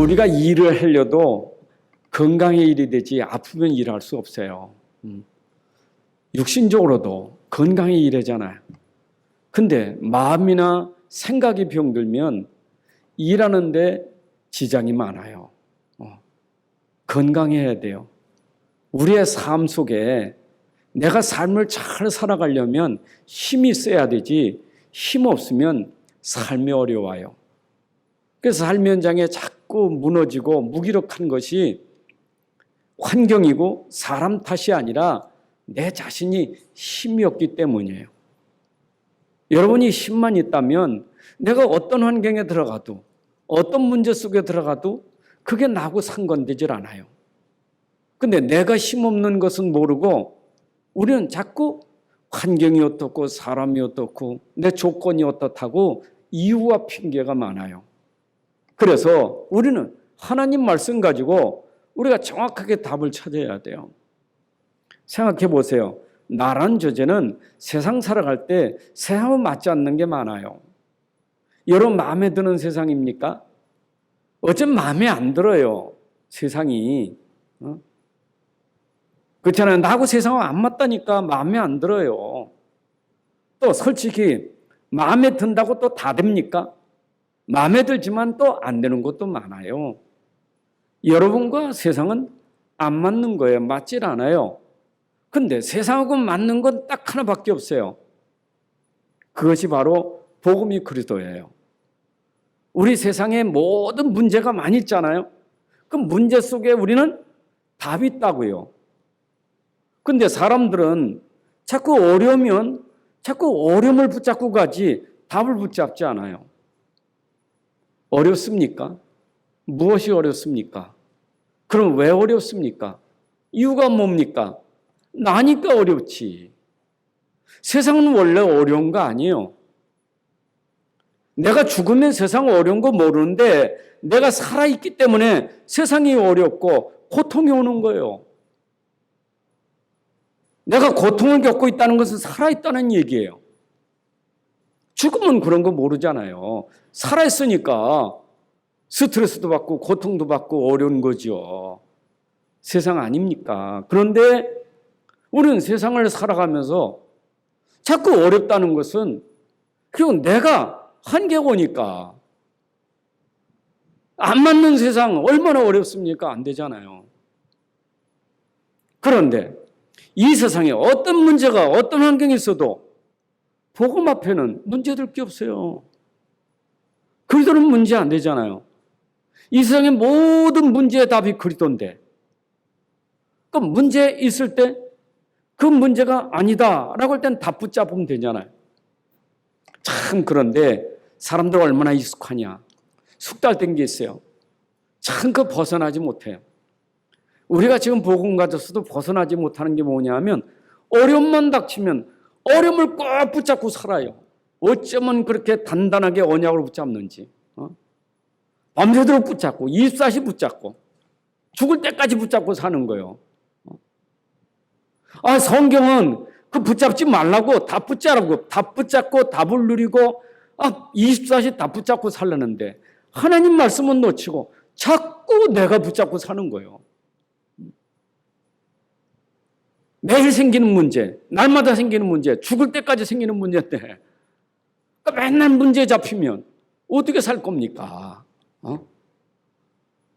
우리가 일을 하려도 건강의 일이 되지 아프면 일할 수 없어요. 육신적으로도 건강의 일이잖아요. 근데 마음이나 생각이 병들면 일하는데 지장이 많아요. 건강해야 돼요. 우리의 삶 속에 내가 삶을 잘 살아가려면 힘이 있어야 되지, 힘 없으면 삶이 어려워요. 그래서 삶 현장에 자꾸 무너지고 무기력한 것이 환경이고 사람 탓이 아니라 내 자신이 힘이 없기 때문이에요. 여러분이 힘만 있다면 내가 어떤 환경에 들어가도 어떤 문제 속에 들어가도 그게 나하고 상관되질 않아요. 근데 내가 힘없는 것은 모르고 우리는 자꾸 환경이 어떻고 사람이 어떻고 내 조건이 어떻다고 이유와 핑계가 많아요. 그래서 우리는 하나님 말씀 가지고 우리가 정확하게 답을 찾아야 돼요. 생각해 보세요. 나란 주제는 세상 살아갈 때 세상과 맞지 않는 게 많아요. 여러분 마음에 드는 세상입니까? 어쩜 마음에 안 들어요. 세상이. 그렇잖아요. 나하고 세상은 안 맞다니까 마음에 안 들어요. 또 솔직히 마음에 든다고 또 다 됩니까? 마음에 들지만 또 안 되는 것도 많아요. 여러분과 세상은 안 맞는 거예요. 맞질 않아요. 근데 세상하고 맞는 건 딱 하나밖에 없어요. 그것이 바로 복음이 그리스도예요. 우리 세상에 모든 문제가 많이 있잖아요. 그 문제 속에 우리는 답이 있다고요. 근데 사람들은 자꾸 어려우면 자꾸 어려움을 붙잡고 가지 답을 붙잡지 않아요. 어렵습니까? 무엇이 어렵습니까? 그럼 왜 어렵습니까? 이유가 뭡니까? 나니까 어렵지. 세상은 원래 어려운 거 아니에요. 내가 죽으면 세상 어려운 거 모르는데 내가 살아있기 때문에 세상이 어렵고 고통이 오는 거예요. 내가 고통을 겪고 있다는 것은 살아있다는 얘기예요. 죽으면 그런 거 모르잖아요. 살아있으니까 스트레스도 받고 고통도 받고 어려운 거죠. 세상 아닙니까? 그런데 우리는 세상을 살아가면서 자꾸 어렵다는 것은 그리고 내가 한계가 오니까 안 맞는 세상 얼마나 어렵습니까? 안 되잖아요. 그런데 이 세상에 어떤 문제가 어떤 환경이 있어도 복음 앞에는 문제될 게 없어요. 그리스도는 문제 안 되잖아요. 이 세상의 모든 문제의 답이 그리스도인데 그럼 문제 있을 때 그 문제가 아니다라고 할 땐 답 붙잡으면 되잖아요. 참 그런데 사람들 얼마나 익숙하냐. 숙달된 게 있어요. 참 그 벗어나지 못해요. 우리가 지금 복음 가졌어도 벗어나지 못하는 게 뭐냐면 어려움만 닥치면 어려움을 꼭 붙잡고 살아요. 어쩌면 그렇게 단단하게 언약을 붙잡는지. 밤새도록 붙잡고 24시 붙잡고 죽을 때까지 붙잡고 사는 거예요. 성경은 그 붙잡지 말라고 다 붙잡고 다 붙잡고 답을 누리고 24시 다 붙잡고 살려는데 하나님 말씀은 놓치고 자꾸 내가 붙잡고 사는 거예요. 매일 생기는 문제, 날마다 생기는 문제, 죽을 때까지 생기는 문제인데 맨날 문제에 잡히면 어떻게 살 겁니까?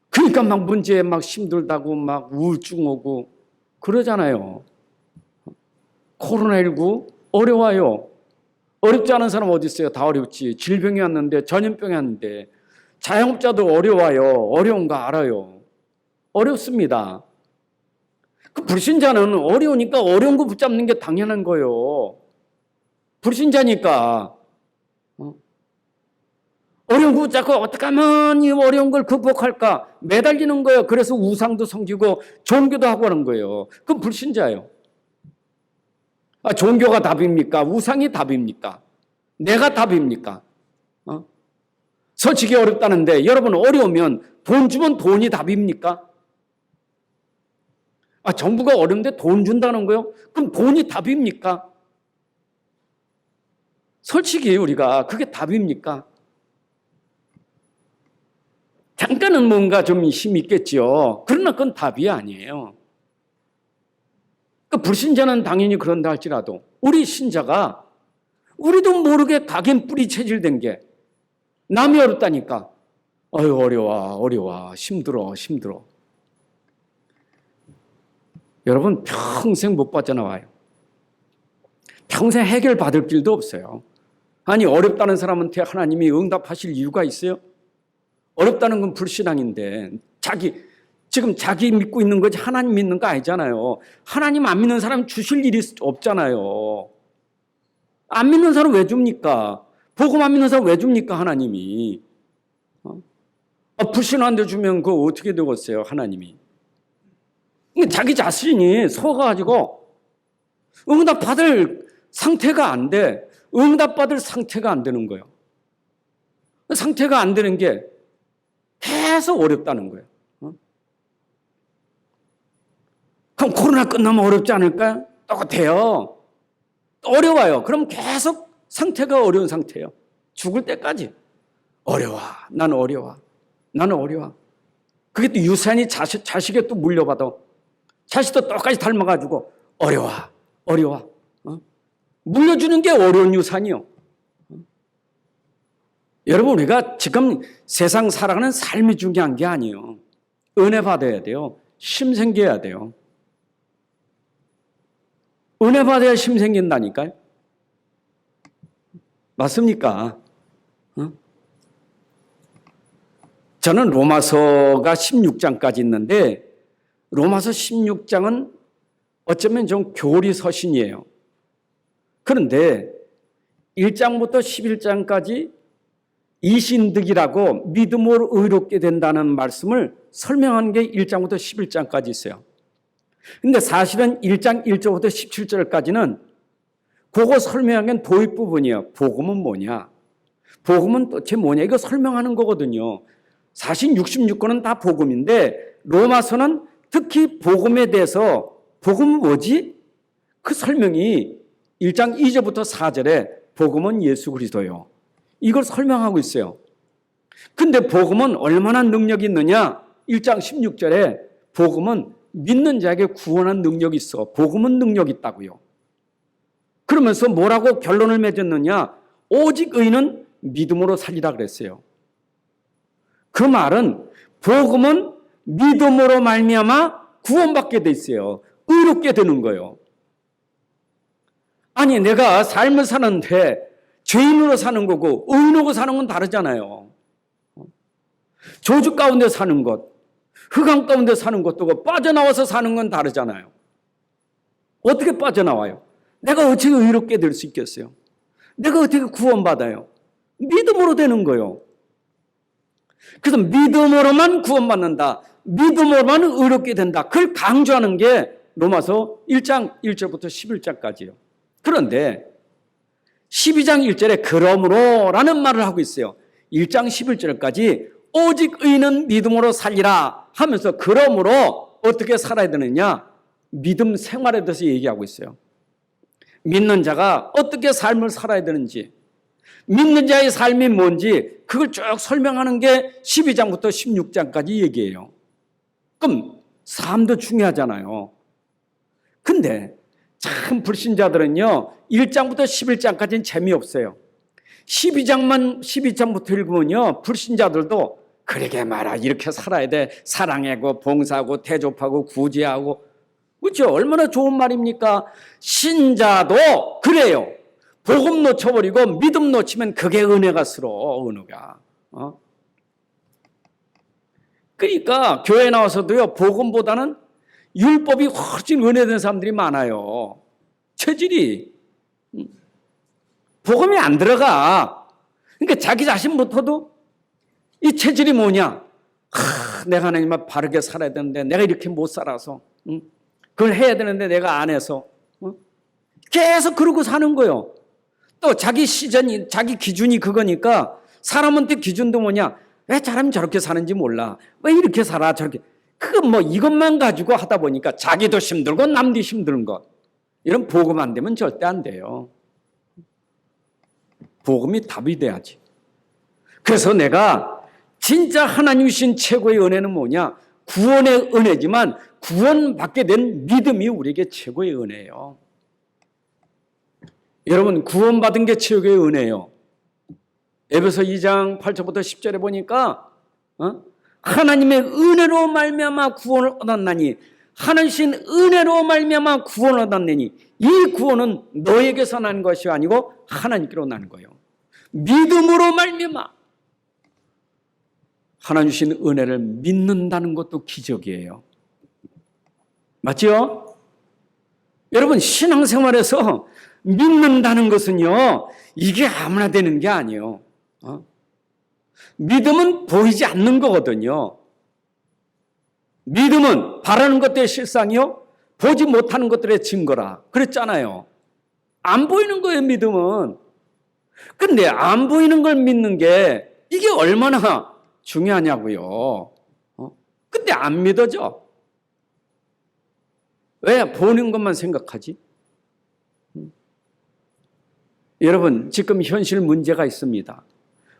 그러니까 막 문제에 막 힘들다고 막 우울증 오고 그러잖아요. 코로나19 어려워요. 어렵지 않은 사람 어디 있어요? 다 어렵지. 질병이 왔는데 전염병이 왔는데 자영업자도 어려워요. 어려운 거 알아요. 어렵습니다. 그 불신자는 어려우니까 어려운 거 붙잡는 게 당연한 거예요. 불신자니까. 어려운 거 붙잡고 어떻게 하면 이 어려운 걸 극복할까 매달리는 거예요. 그래서 우상도 섬기고 종교도 하고 하는 거예요. 그건 불신자예요. 종교가 답입니까? 우상이 답입니까? 내가 답입니까? 솔직히 어렵다는데 여러분 어려우면 돈 주면 돈이 답입니까? 정부가 어려운데 돈 준다는 거요? 그럼 돈이 답입니까? 솔직히 우리가 그게 답입니까? 잠깐은 뭔가 좀 힘이 있겠죠. 그러나 그건 답이 아니에요. 그 불신자는 당연히 그런다 할지라도 우리 신자가 우리도 모르게 각인 뿌리 체질된 게 남이 어렵다니까 어휴 어려워 힘들어. 여러분 평생 못 빠져나와요. 평생 해결받을 길도 없어요. 아니 어렵다는 사람한테 하나님이 응답하실 이유가 있어요? 어렵다는 건 불신앙인데 지금 자기 믿고 있는 거지 하나님 믿는 거 아니잖아요. 하나님 안 믿는 사람 주실 일이 없잖아요. 안 믿는 사람 왜 줍니까? 복음 안 믿는 사람 왜 줍니까 하나님이? 불신한데 주면 그거 어떻게 되겠어요 하나님이? 자기 자신이 속아가지고 응답받을 상태가 안 돼. 응답받을 상태가 안 되는 거예요. 상태가 안 되는 게 계속 어렵다는 거예요. 그럼 코로나 끝나면 어렵지 않을까요? 똑같아요. 어려워요. 그럼 계속 상태가 어려운 상태예요. 죽을 때까지. 어려워. 나는 어려워. 그게 또 유산이 자식에 또 물려받아. 자식도 똑같이 닮아가지고 어려워. 물려주는 게 어려운 유산이요. 여러분 우리가 지금 세상 살아가는 삶이 중요한 게 아니에요. 은혜 받아야 돼요. 심 생겨야 돼요. 은혜 받아야 심 생긴다니까요. 맞습니까? 저는 로마서가 16장까지 있는데 로마서 16장은 어쩌면 좀 교리 서신이에요. 그런데 1장부터 11장까지 이신득이라고 믿음으로 의롭게 된다는 말씀을 설명한 게 1장부터 11장까지 있어요. 근데 사실은 1장 1절부터 17절까지는 그거 설명한 건 도입 부분이에요. 복음은 뭐냐? 복음은 도대체 뭐냐? 이거 설명하는 거거든요. 사실 66권은 다 복음인데 로마서는 특히 복음에 대해서 복음은 뭐지? 그 설명이 1장 2절부터 4절에 복음은 예수 그리스도요. 이걸 설명하고 있어요. 근데 복음은 얼마나 능력이 있느냐? 1장 16절에 복음은 믿는 자에게 구원한 능력이 있어. 복음은 능력이 있다고요. 그러면서 뭐라고 결론을 맺었느냐? 오직 의인은 믿음으로 살리라 그랬어요. 그 말은 복음은 믿음으로 말미암아 구원받게 돼 있어요. 의롭게 되는 거예요. 아니 내가 삶을 사는데 죄인으로 사는 거고 의인으로 사는 건 다르잖아요. 저주 가운데 사는 것, 흑암 가운데 사는 것도 빠져나와서 사는 건 다르잖아요. 어떻게 빠져나와요? 내가 어떻게 의롭게 될 수 있겠어요? 내가 어떻게 구원받아요? 믿음으로 되는 거예요. 그래서 믿음으로만 구원받는다. 믿음으로만 의롭게 된다. 그걸 강조하는 게 로마서 1장 1절부터 11장까지예요. 그런데 12장 1절에 그러므로 라는 말을 하고 있어요. 1장 11절까지 오직 의인은 믿음으로 살리라 하면서 그러므로 어떻게 살아야 되느냐? 믿음 생활에 대해서 얘기하고 있어요. 믿는 자가 어떻게 삶을 살아야 되는지, 믿는 자의 삶이 뭔지 그걸 쭉 설명하는 게 12장부터 16장까지 얘기해요. 그럼 삶도 중요하잖아요. 근데 참 불신자들은요 1장부터 11장까지는 재미없어요. 12장부터 읽으면요 불신자들도 그러게 말아 이렇게 살아야 돼. 사랑하고 봉사하고 대접하고 구제하고 그렇죠? 얼마나 좋은 말입니까? 신자도 그래요. 복음 놓쳐버리고 믿음 놓치면 그게 은혜가스러워. 은혜가. 그러니까 교회 나와서도요 복음보다는 율법이 훨씬 은혜된 사람들이 많아요. 체질이 복음이 안 들어가. 그러니까 자기 자신부터도 이 체질이 뭐냐? 내가 하나님과 바르게 살아야 되는데 내가 이렇게 못 살아서 그걸 해야 되는데 내가 안 해서 계속 그러고 사는 거예요. 또 자기 시전이 자기 기준이 그거니까 사람한테 기준도 뭐냐? 왜 사람이 저렇게 사는지 몰라. 왜 이렇게 살아 저렇게. 그건 뭐 이것만 가지고 하다 보니까 자기도 힘들고 남도 힘든 것. 이런 복음 안 되면 절대 안 돼요. 복음이 답이 돼야지. 그래서 내가 진짜 하나님 주신 최고의 은혜는 뭐냐? 구원의 은혜지만 구원받게 된 믿음이 우리에게 최고의 은혜예요. 여러분, 구원받은 게 최고의 은혜예요. 에베소 2장 8절부터 10절에 보니까 하나님의 은혜로 말미암아 구원을 얻었나니, 하나님 주신 은혜로 말미암아 구원을 얻었나니, 이 구원은 너에게서 난 것이 아니고 하나님께로 난 거예요. 믿음으로 말미암아. 하나님 주신 은혜를 믿는다는 것도 기적이에요. 맞죠? 여러분, 신앙생활에서 믿는다는 것은요, 이게 아무나 되는 게 아니에요. 믿음은 보이지 않는 거거든요. 믿음은 바라는 것들의 실상이요, 보지 못하는 것들의 증거라 그랬잖아요. 안 보이는 거예요, 믿음은. 근데 안 보이는 걸 믿는 게 이게 얼마나 중요하냐고요. 근데 안 믿어져. 왜? 보는 것만 생각하지? 여러분, 지금 현실 문제가 있습니다.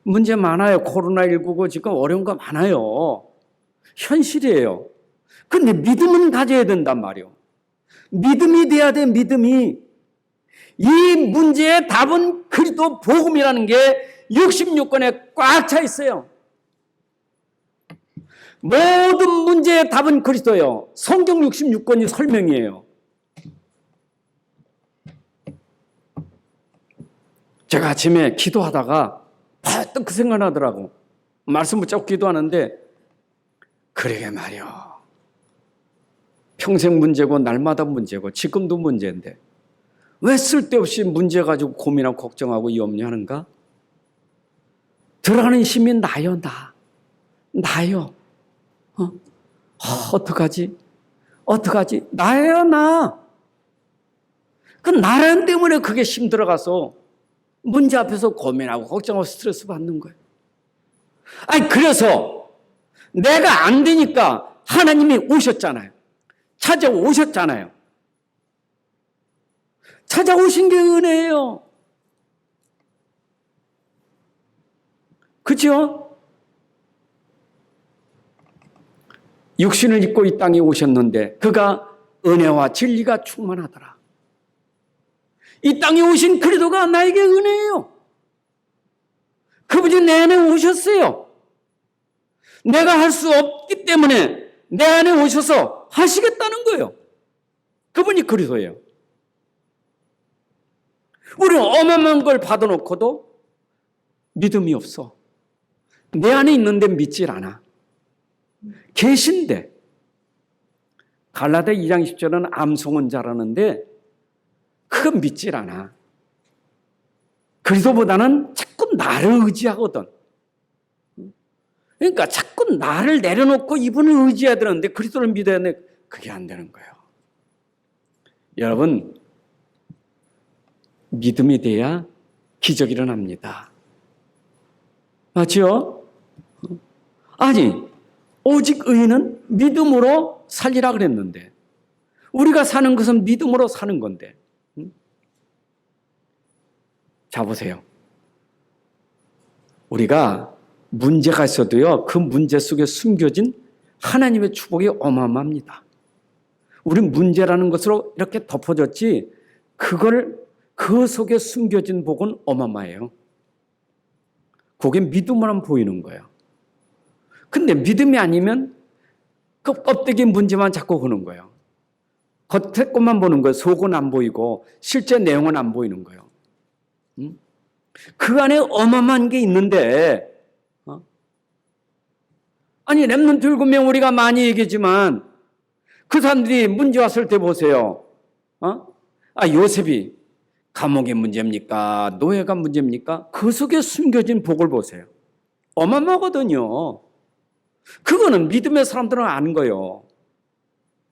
문제 많아요. 코로나19고 지금 어려운 거 많아요. 현실이에요. 근데 믿음은 가져야 된단 말이에요. 믿음이 돼야 돼, 믿음이. 이 문제의 답은 그리스도 복음이라는 게 66권에 꽉 차 있어요. 모든 문제의 답은 그리스도예요. 성경 66권이 설명이에요. 제가 아침에 기도하다가 또 그 생각 나더라고. 말씀 붙잡고 기도하는데, 그러게 말이야. 평생 문제고 날마다 문제고 지금도 문제인데 왜 쓸데없이 문제 가지고 고민하고 걱정하고 염려하는가? 들어가는 힘이 나요, 나요. 어떡하지? 나예요, 나. 그 나란 때문에 그게 힘 들어가서 문제 앞에서 고민하고 걱정하고 스트레스 받는 거예요. 아니, 그래서 내가 안 되니까 하나님이 오셨잖아요. 찾아오셨잖아요. 찾아오신 게 은혜예요. 그렇죠? 육신을 입고 이 땅에 오셨는데 그가 은혜와 진리가 충만하더라. 이 땅에 오신 그리스도가 나에게 은혜예요. 그분이 내 안에 오셨어요. 내가 할 수 없기 때문에 내 안에 오셔서 하시겠다는 거예요. 그분이 그리스도예요. 우리는 어마어마한 걸 받아놓고도 믿음이 없어. 내 안에 있는데 믿질 않아. 계신데. 갈라디아 2장 10절은 암송은 잘하는데 그건 믿질 않아. 그리스도보다는 자꾸 나를 의지하거든. 그러니까 자꾸 나를 내려놓고 이분을 의지해야 되는데 그리스도를 믿어야 되는데 그게 안 되는 거예요. 여러분, 믿음이 돼야 기적이 일어납니다. 맞죠? 아니, 오직 의인은 믿음으로 살리라 그랬는데 우리가 사는 것은 믿음으로 사는 건데. 자, 보세요. 우리가 문제가 있어도요, 그 문제 속에 숨겨진 하나님의 축복이 어마어마합니다. 우린 문제라는 것으로 이렇게 덮어졌지 그 속에 숨겨진 복은 어마어마해요. 그게 믿음으로만 보이는 거예요. 근데 믿음이 아니면 그 껍데기 문제만 자꾸 보는 거예요. 겉에 것만 보는 거예요. 속은 안 보이고 실제 내용은 안 보이는 거예요. 그 안에 어마어마한 게 있는데, 아니, 렘넌트 7명 우리가 많이 얘기했지만 그 사람들이 문제 왔을 때 보세요. 요셉이 감옥의 문제입니까? 노예가 문제입니까? 그 속에 숨겨진 복을 보세요. 어마어마하거든요. 그거는 믿음의 사람들은 아는 거예요.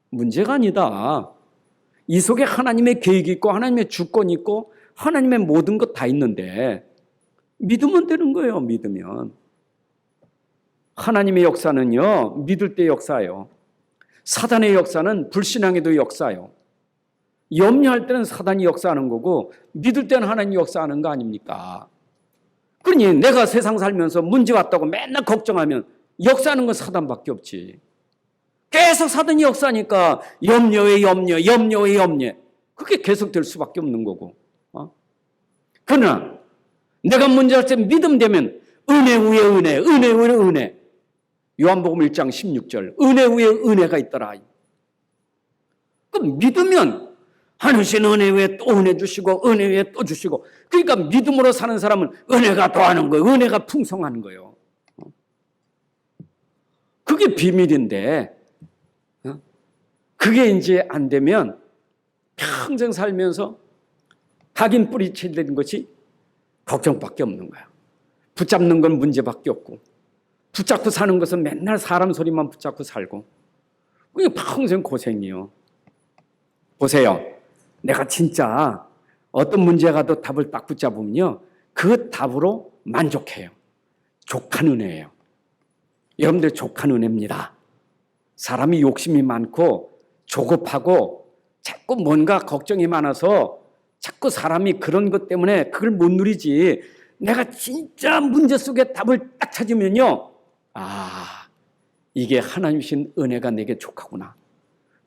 문제가 아니다. 이 속에 하나님의 계획이 있고 하나님의 주권이 있고 하나님의 모든 것 다 있는데 믿으면 되는 거예요. 믿으면. 하나님의 역사는요, 믿을 때 역사예요. 사단의 역사는 불신앙에도 역사예요. 염려할 때는 사단이 역사하는 거고 믿을 때는 하나님이 역사하는 거 아닙니까? 그러니 내가 세상 살면서 문제 왔다고 맨날 걱정하면 역사하는 건 사단밖에 없지. 계속 사단이 역사하니까 염려에 염려, 염려에 염려. 그게 계속될 수밖에 없는 거고. 그러나 내가 문제 할 때 믿음 되면 은혜 위에 은혜, 은혜 위에 은혜. 요한복음 1장 16절 은혜 위에 은혜가 있더라. 그럼 믿으면 하늘신 은혜 위에 또 은혜 주시고 은혜 위에 또 주시고, 그러니까 믿음으로 사는 사람은 은혜가 더하는 거예요. 은혜가 풍성하는 거예요. 그게 비밀인데 그게 이제 안 되면 평생 살면서 각인 뿌리채 되는 것이 걱정밖에 없는 거야. 붙잡는 건 문제밖에 없고, 붙잡고 사는 것은 맨날 사람 소리만 붙잡고 살고, 그게 평생 고생이요. 보세요. 내가 진짜 어떤 문제가 더 답을 딱 붙잡으면요, 그 답으로 만족해요. 족한 은혜예요. 여러분들 족한 은혜입니다. 사람이 욕심이 많고 조급하고 자꾸 뭔가 걱정이 많아서 자꾸 사람이 그런 것 때문에 그걸 못 누리지. 내가 진짜 문제 속에 답을 딱 찾으면요, 이게 하나님 주신 은혜가 내게 족하구나.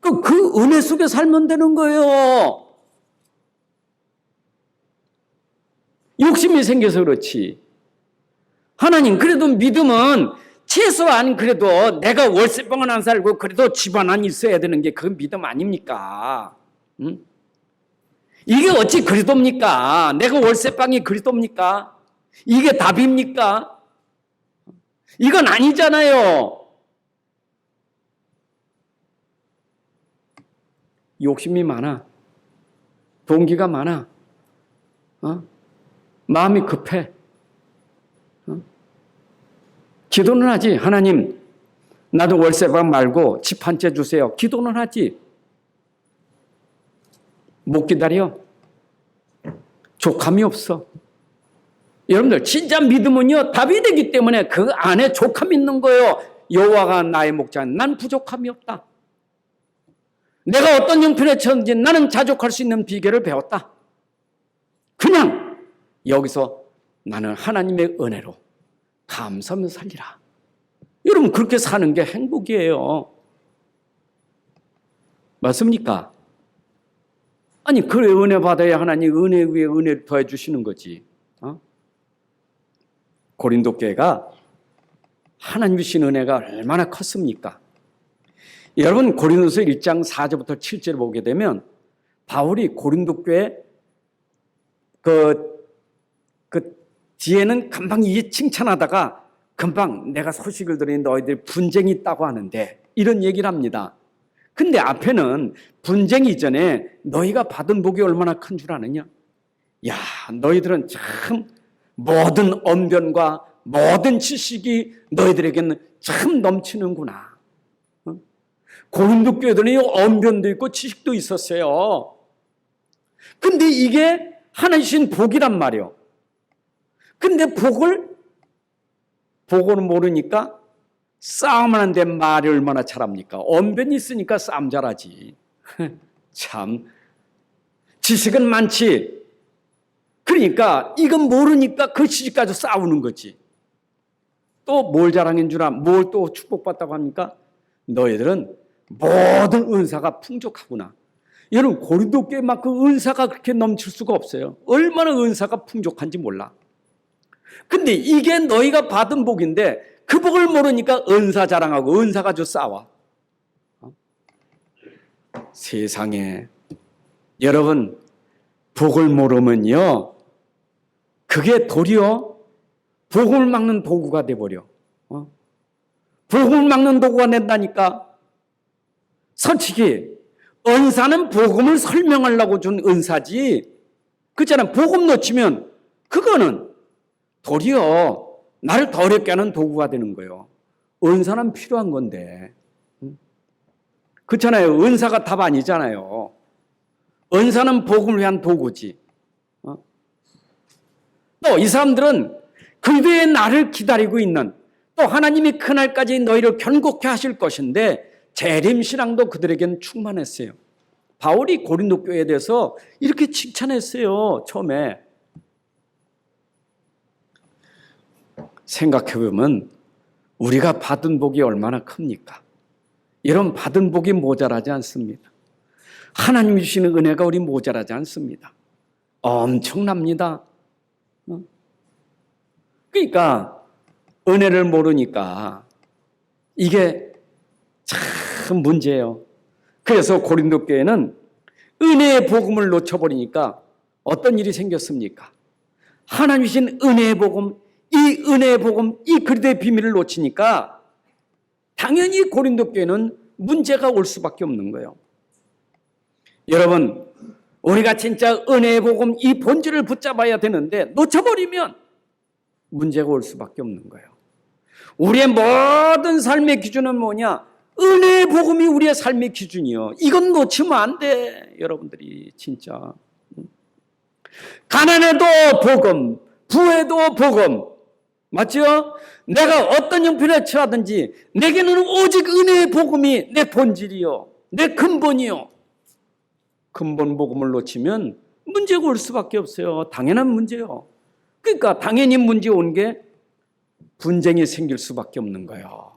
그 은혜 속에 살면 되는 거예요. 욕심이 생겨서 그렇지. 하나님, 그래도 믿음은 최소한 그래도 내가 월세방은 안 살고 그래도 집안 안 있어야 되는 게 그 믿음 아닙니까? 응? 이게 어찌 그리도입니까? 내가 월세방이 그리도입니까? 이게 답입니까? 이건 아니잖아요. 욕심이 많아. 동기가 많아. 마음이 급해. 기도는 하지. 하나님, 나도 월세방 말고 집 한 채 주세요. 기도는 하지. 못 기다려. 족함이 없어. 여러분들 진짜 믿음은요, 답이 되기 때문에 그 안에 족함이 있는 거예요. 여호와가 나의 목자, 난 부족함이 없다. 내가 어떤 형편에 처한지 나는 자족할 수 있는 비결을 배웠다. 그냥 여기서 나는 하나님의 은혜로 감사하며 살리라. 여러분, 그렇게 사는 게 행복이에요. 맞습니까? 아니, 그래, 은혜 받아야 하나님 은혜 위에 은혜를 더해 주시는 거지. 고린도 교회가 하나님 주신 은혜가 얼마나 컸습니까? 여러분, 고린도서 1장 4절부터 7절 보게 되면 바울이 고린도 교회 그 뒤에는 금방 이 칭찬하다가 금방 내가 소식을 들으니 너희들 분쟁이 있다고 하는데 이런 얘기를 합니다. 근데 앞에는 분쟁 이전에 너희가 받은 복이 얼마나 큰 줄 아느냐? 야, 너희들은 참 모든 언변과 모든 지식이 너희들에게는 참 넘치는구나. 고린도 교회들이 언변도 있고 지식도 있었어요. 근데 이게 하나님 복이란 말이요. 근데 복을 모르니까 싸움하는데 말이 얼마나 잘합니까? 언변이 있으니까 싸움 잘하지. 참, 지식은 많지. 그러니까 이건 모르니까 그 지식 가지고 싸우는 거지. 또 뭘 자랑인 줄 알아? 뭘 또 축복받다고 합니까? 너희들은 모든 은사가 풍족하구나. 여러분, 고린도 교회 막 그 은사가 그렇게 넘칠 수가 없어요. 얼마나 은사가 풍족한지 몰라. 근데 이게 너희가 받은 복인데 그 복을 모르니까 은사 자랑하고 은사 가지고 싸워. 세상에, 여러분, 복을 모르면요, 그게 도리어 복을 막는 도구가 돼버려. 복을 막는 도구가 된다니까. 솔직히 은사는 복음을 설명하려고 준 은사지, 그렇잖아. 복음 놓치면 그거는 도리어 나를 더 어렵게 하는 도구가 되는 거예요. 은사는 필요한 건데. 그렇잖아요. 은사가 답 아니잖아요. 은사는 복음을 위한 도구지. 또 이 사람들은 그리스도의 날을 기다리고 있는, 또 하나님이 그날까지 너희를 견고케 하실 것인데 재림신앙도 그들에게는 충만했어요. 바울이 고린도 교회에 대해서 이렇게 칭찬했어요. 처음에 생각해보면 우리가 받은 복이 얼마나 큽니까? 이런 받은 복이 모자라지 않습니다. 하나님이 주시는 은혜가 우리 모자라지 않습니다. 엄청납니다. 그러니까 은혜를 모르니까 이게 참 문제예요. 그래서 고린도 교회는 은혜의 복음을 놓쳐버리니까 어떤 일이 생겼습니까? 하나님 주신 은혜의 복음, 이 은혜의 복음, 이 그리스도의 비밀을 놓치니까 당연히 고린도 교회는 문제가 올 수밖에 없는 거예요. 여러분, 우리가 진짜 은혜의 복음, 이 본질을 붙잡아야 되는데 놓쳐버리면 문제가 올 수밖에 없는 거예요. 우리의 모든 삶의 기준은 뭐냐? 은혜의 복음이 우리의 삶의 기준이요. 이건 놓치면 안 돼, 여러분들이 진짜. 가난해도 복음, 부해도 복음, 맞죠? 내가 어떤 형편에 처하든지 내게는 오직 은혜의 복음이 내 본질이요, 내 근본이요. 근본 복음을 놓치면 문제가 올 수밖에 없어요. 당연한 문제요. 그러니까 당연히 문제 온 게 분쟁이 생길 수밖에 없는 거예요.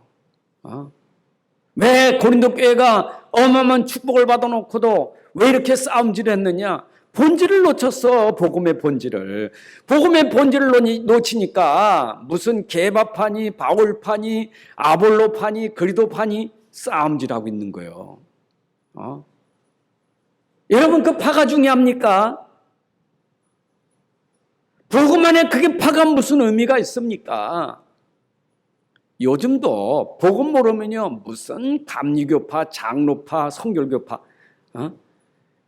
왜 고린도 교회가 어마어마한 축복을 받아놓고도 왜 이렇게 싸움질을 했느냐? 본질을 놓쳤어. 복음의 본질을. 복음의 본질을 놓치니까 무슨 게바파니, 바울파니, 아볼로파니, 그리도파니 싸움질하고 있는 거예요. 여러분, 그 파가 중요합니까? 복음 안에 그게 파가 무슨 의미가 있습니까? 요즘도 복음 모르면요, 무슨 감리교파, 장로파, 성결교파.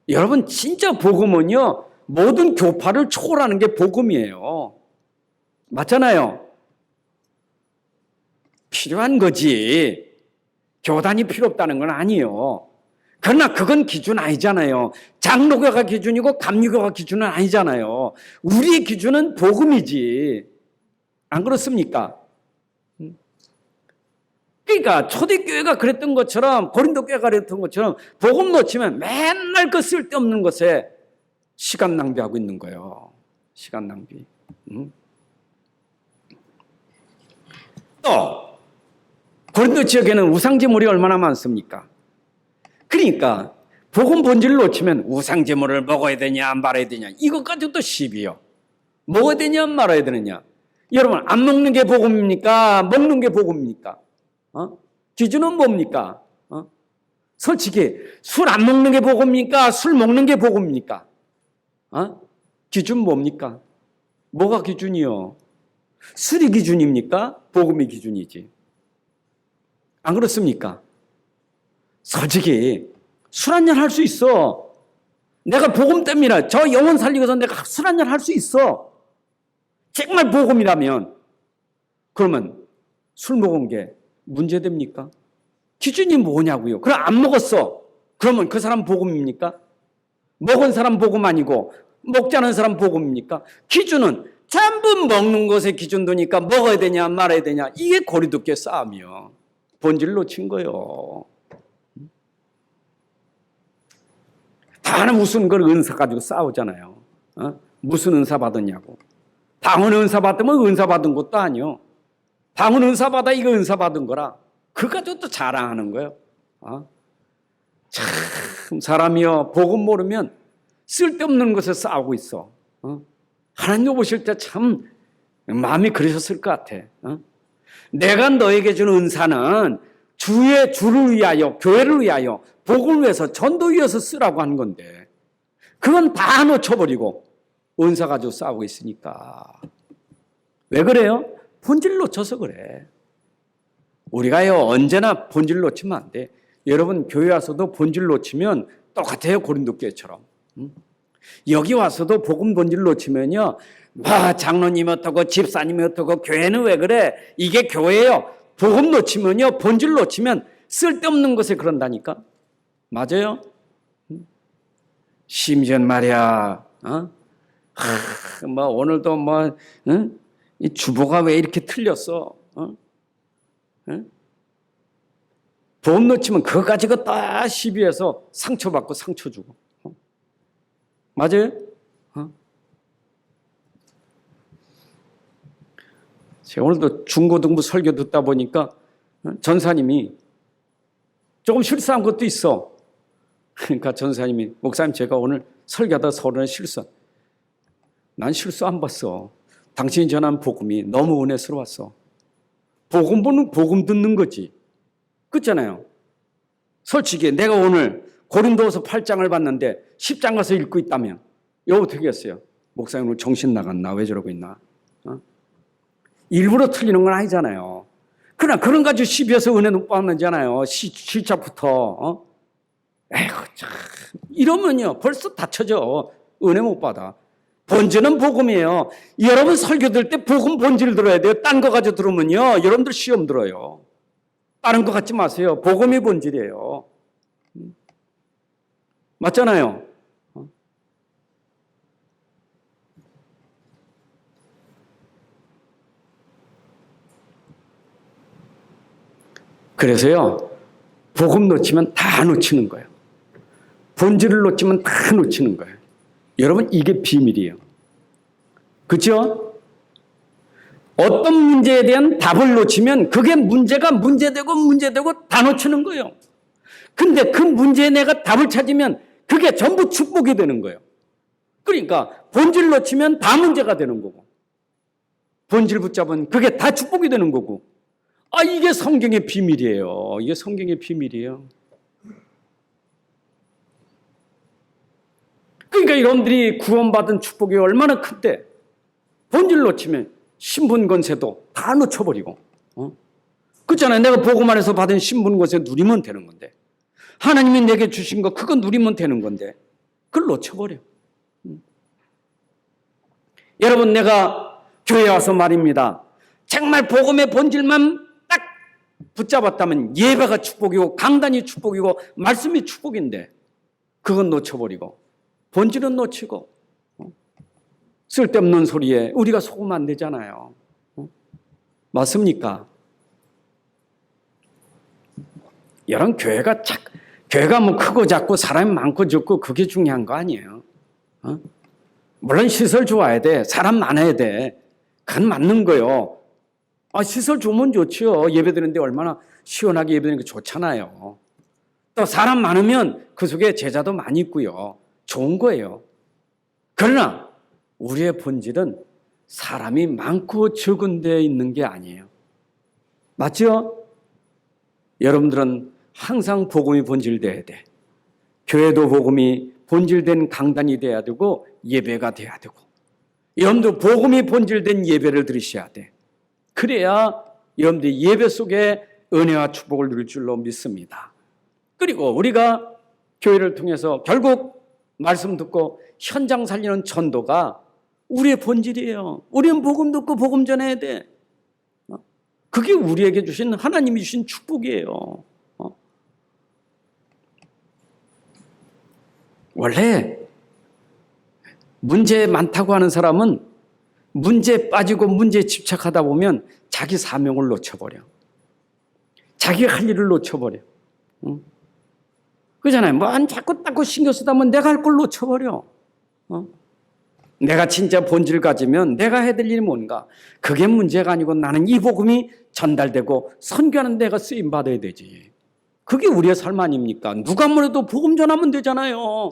여러분, 진짜 복음은요, 모든 교파를 초월하는 게 복음이에요. 맞잖아요. 필요한 거지. 교단이 필요 없다는 건 아니에요. 그러나 그건 기준 아니잖아요. 장로교가 기준이고 감리교가 기준은 아니잖아요. 우리의 기준은 복음이지. 안 그렇습니까? 그러니까 초대교회가 그랬던 것처럼, 고린도 교회가 그랬던 것처럼 복음 놓치면 맨날 그 쓸데없는 것에 시간 낭비하고 있는 거예요. 시간 낭비. 또 고린도 지역에는 우상제물이 얼마나 많습니까? 그러니까 복음 본질을 놓치면 우상제물을 먹어야 되냐 말아야 되냐 이것까지도 시비요. 먹어야 되냐 말아야 되느냐. 여러분, 안 먹는 게 복음입니까? 먹는 게 복음입니까? 기준은 뭡니까? 솔직히 술 안 먹는 게 복음입니까? 술 먹는 게 복음입니까? 기준 뭡니까? 뭐가 기준이요? 술이 기준입니까? 복음이 기준이지. 안 그렇습니까? 솔직히 술 한잔 할 수 있어. 내가 복음 때문에 저 영혼 살리기 위해서 내가 술 한잔 할 수 있어. 정말 복음이라면. 그러면 술 먹은 게 문제됩니까? 기준이 뭐냐고요. 그럼 안 먹었어. 그러면 그 사람 복음입니까? 먹은 사람 복음 아니고 먹지 않은 사람 복음입니까? 기준은 전부 먹는 것의 기준도니까 먹어야 되냐 말아야 되냐. 이게 고린도 교회 싸움이요. 본질을 놓친 거예요. 다는 무슨 걸 은사 가지고 싸우잖아요. 무슨 은사 받았냐고. 방언 은사 받으면 은사 받은 것도 아니요. 방언 은사 받아 이거 은사 받은 거라. 그거 가지고 또 자랑하는 거예요. 참 사람이요, 복음 모르면 쓸데없는 것에 싸우고 있어. 하나님 보실 때 참 마음이 그러셨을 것 같아. 내가 너에게 주는 은사는 주를 위하여, 교회를 위하여, 복음을 위해서, 전도 위해서 쓰라고 하는 건데 그건 다 놓쳐버리고 은사 가지고 싸우고 있으니까. 왜 그래요? 본질 놓쳐서 그래. 우리가요, 언제나 본질 놓치면 안 돼. 여러분, 교회 와서도 본질 놓치면 똑같아요. 고린도 교회처럼. 여기 와서도 복음 본질 놓치면요, 장로님 어떻고 집사님이 어떻고 교회는 왜 그래? 이게 교회예요. 복음 놓치면요, 본질 놓치면 쓸데없는 것에 그런다니까. 맞아요? 심지어 말이야, 오늘도 이 주보가 왜 이렇게 틀렸어? 복음 놓치면 그거 가지고 다 시비해서 상처받고 상처 주고. 맞아요? 제가 오늘도 중고등부 설교 듣다 보니까 전사님이 조금 실수한 것도 있어. 그러니까 전사님이 목사님 제가 오늘 설교하다 서론에 실수. 난 실수 안 봤어. 당신이 전한 복음이 너무 은혜스러웠어. 복음 보는 복음 듣는 거지. 그렇잖아요. 솔직히 내가 오늘 고린도후서 8장을 봤는데 10장 가서 읽고 있다면 이거 어떻게 했어요? 목사님 오늘 정신 나갔나? 왜 저러고 있나? 일부러 틀리는 건 아니잖아요. 그러나 그런 가지고 시비해서 은혜 못 받는잖아요. 시작부터. 에이구 참 이러면요 벌써 다쳐져. 은혜 못 받아. 본질은 복음이에요. 여러분 설교 들 때 복음 본질 들어야 돼요. 딴 거 가지고 들으면요 여러분들 시험 들어요. 다른 거 갖지 마세요. 복음이 본질이에요. 맞잖아요. 그래서요 복음 놓치면 다 놓치는 거예요. 본질을 놓치면 다 놓치는 거예요. 여러분 이게 비밀이에요. 그렇죠? 어떤 문제에 대한 답을 놓치면 그게 문제가 문제되고 다 놓치는 거예요. 근데 그 문제에 내가 답을 찾으면 그게 전부 축복이 되는 거예요. 그러니까 본질 놓치면 다 문제가 되는 거고 본질 붙잡으면 그게 다 축복이 되는 거고 이게 성경의 비밀이에요. 이게 성경의 비밀이에요. 그러니까 여러분들이 구원받은 축복이 얼마나 큰데 본질 놓치면 신분 권세도 다 놓쳐버리고 그렇잖아요. 내가 복음 안에서 받은 신분 권세 누리면 되는 건데 하나님이 내게 주신 거 그거 누리면 되는 건데 그걸 놓쳐버려. 여러분 내가 교회에 와서 말입니다. 정말 복음의 본질만 딱 붙잡았다면 예배가 축복이고 강단이 축복이고 말씀이 축복인데 그건 놓쳐버리고 본질은 놓치고 쓸데없는 소리에 우리가 속으면 안 되잖아요. 맞습니까? 여러분 교회가 뭐 크고 작고 사람이 많고 적고 그게 중요한 거 아니에요. 물론 시설 좋아야 돼. 사람 많아야 돼. 그건 맞는 거요. 시설 좋으면 좋죠. 예배드리는데 얼마나 시원하게 예배드리는 게 좋잖아요. 또 사람 많으면 그 속에 제자도 많이 있고요. 좋은 거예요. 그러나 우리의 본질은 사람이 많고 적은 데에 있는 게 아니에요. 맞죠? 여러분들은 항상 복음이 본질돼야 돼. 교회도 복음이 본질된 강단이 돼야 되고 예배가 돼야 되고 여러분들 복음이 본질된 예배를 드리셔야 돼. 그래야 여러분들이 예배 속에 은혜와 축복을 누릴 줄로 믿습니다. 그리고 우리가 교회를 통해서 결국 말씀 듣고 현장 살리는 전도가 우리의 본질이에요. 우리는 복음 듣고 복음 전해야 돼. 그게 우리에게 주신 하나님이 주신 축복이에요. 원래 문제 많다고 하는 사람은 문제에 빠지고 문제에 집착하다 보면 자기 사명을 놓쳐버려. 자기가 할 일을 놓쳐버려. 그잖아요. 뭐 자꾸 신경 쓰다 보면 내가 할 걸 놓쳐버려. 내가 진짜 본질 가지면 내가 해야 될 일이 뭔가. 그게 문제가 아니고 나는 이 복음이 전달되고 선교하는 데가 쓰임 받아야 되지. 그게 우리의 삶 아닙니까? 누가 뭐래도 복음 전하면 되잖아요.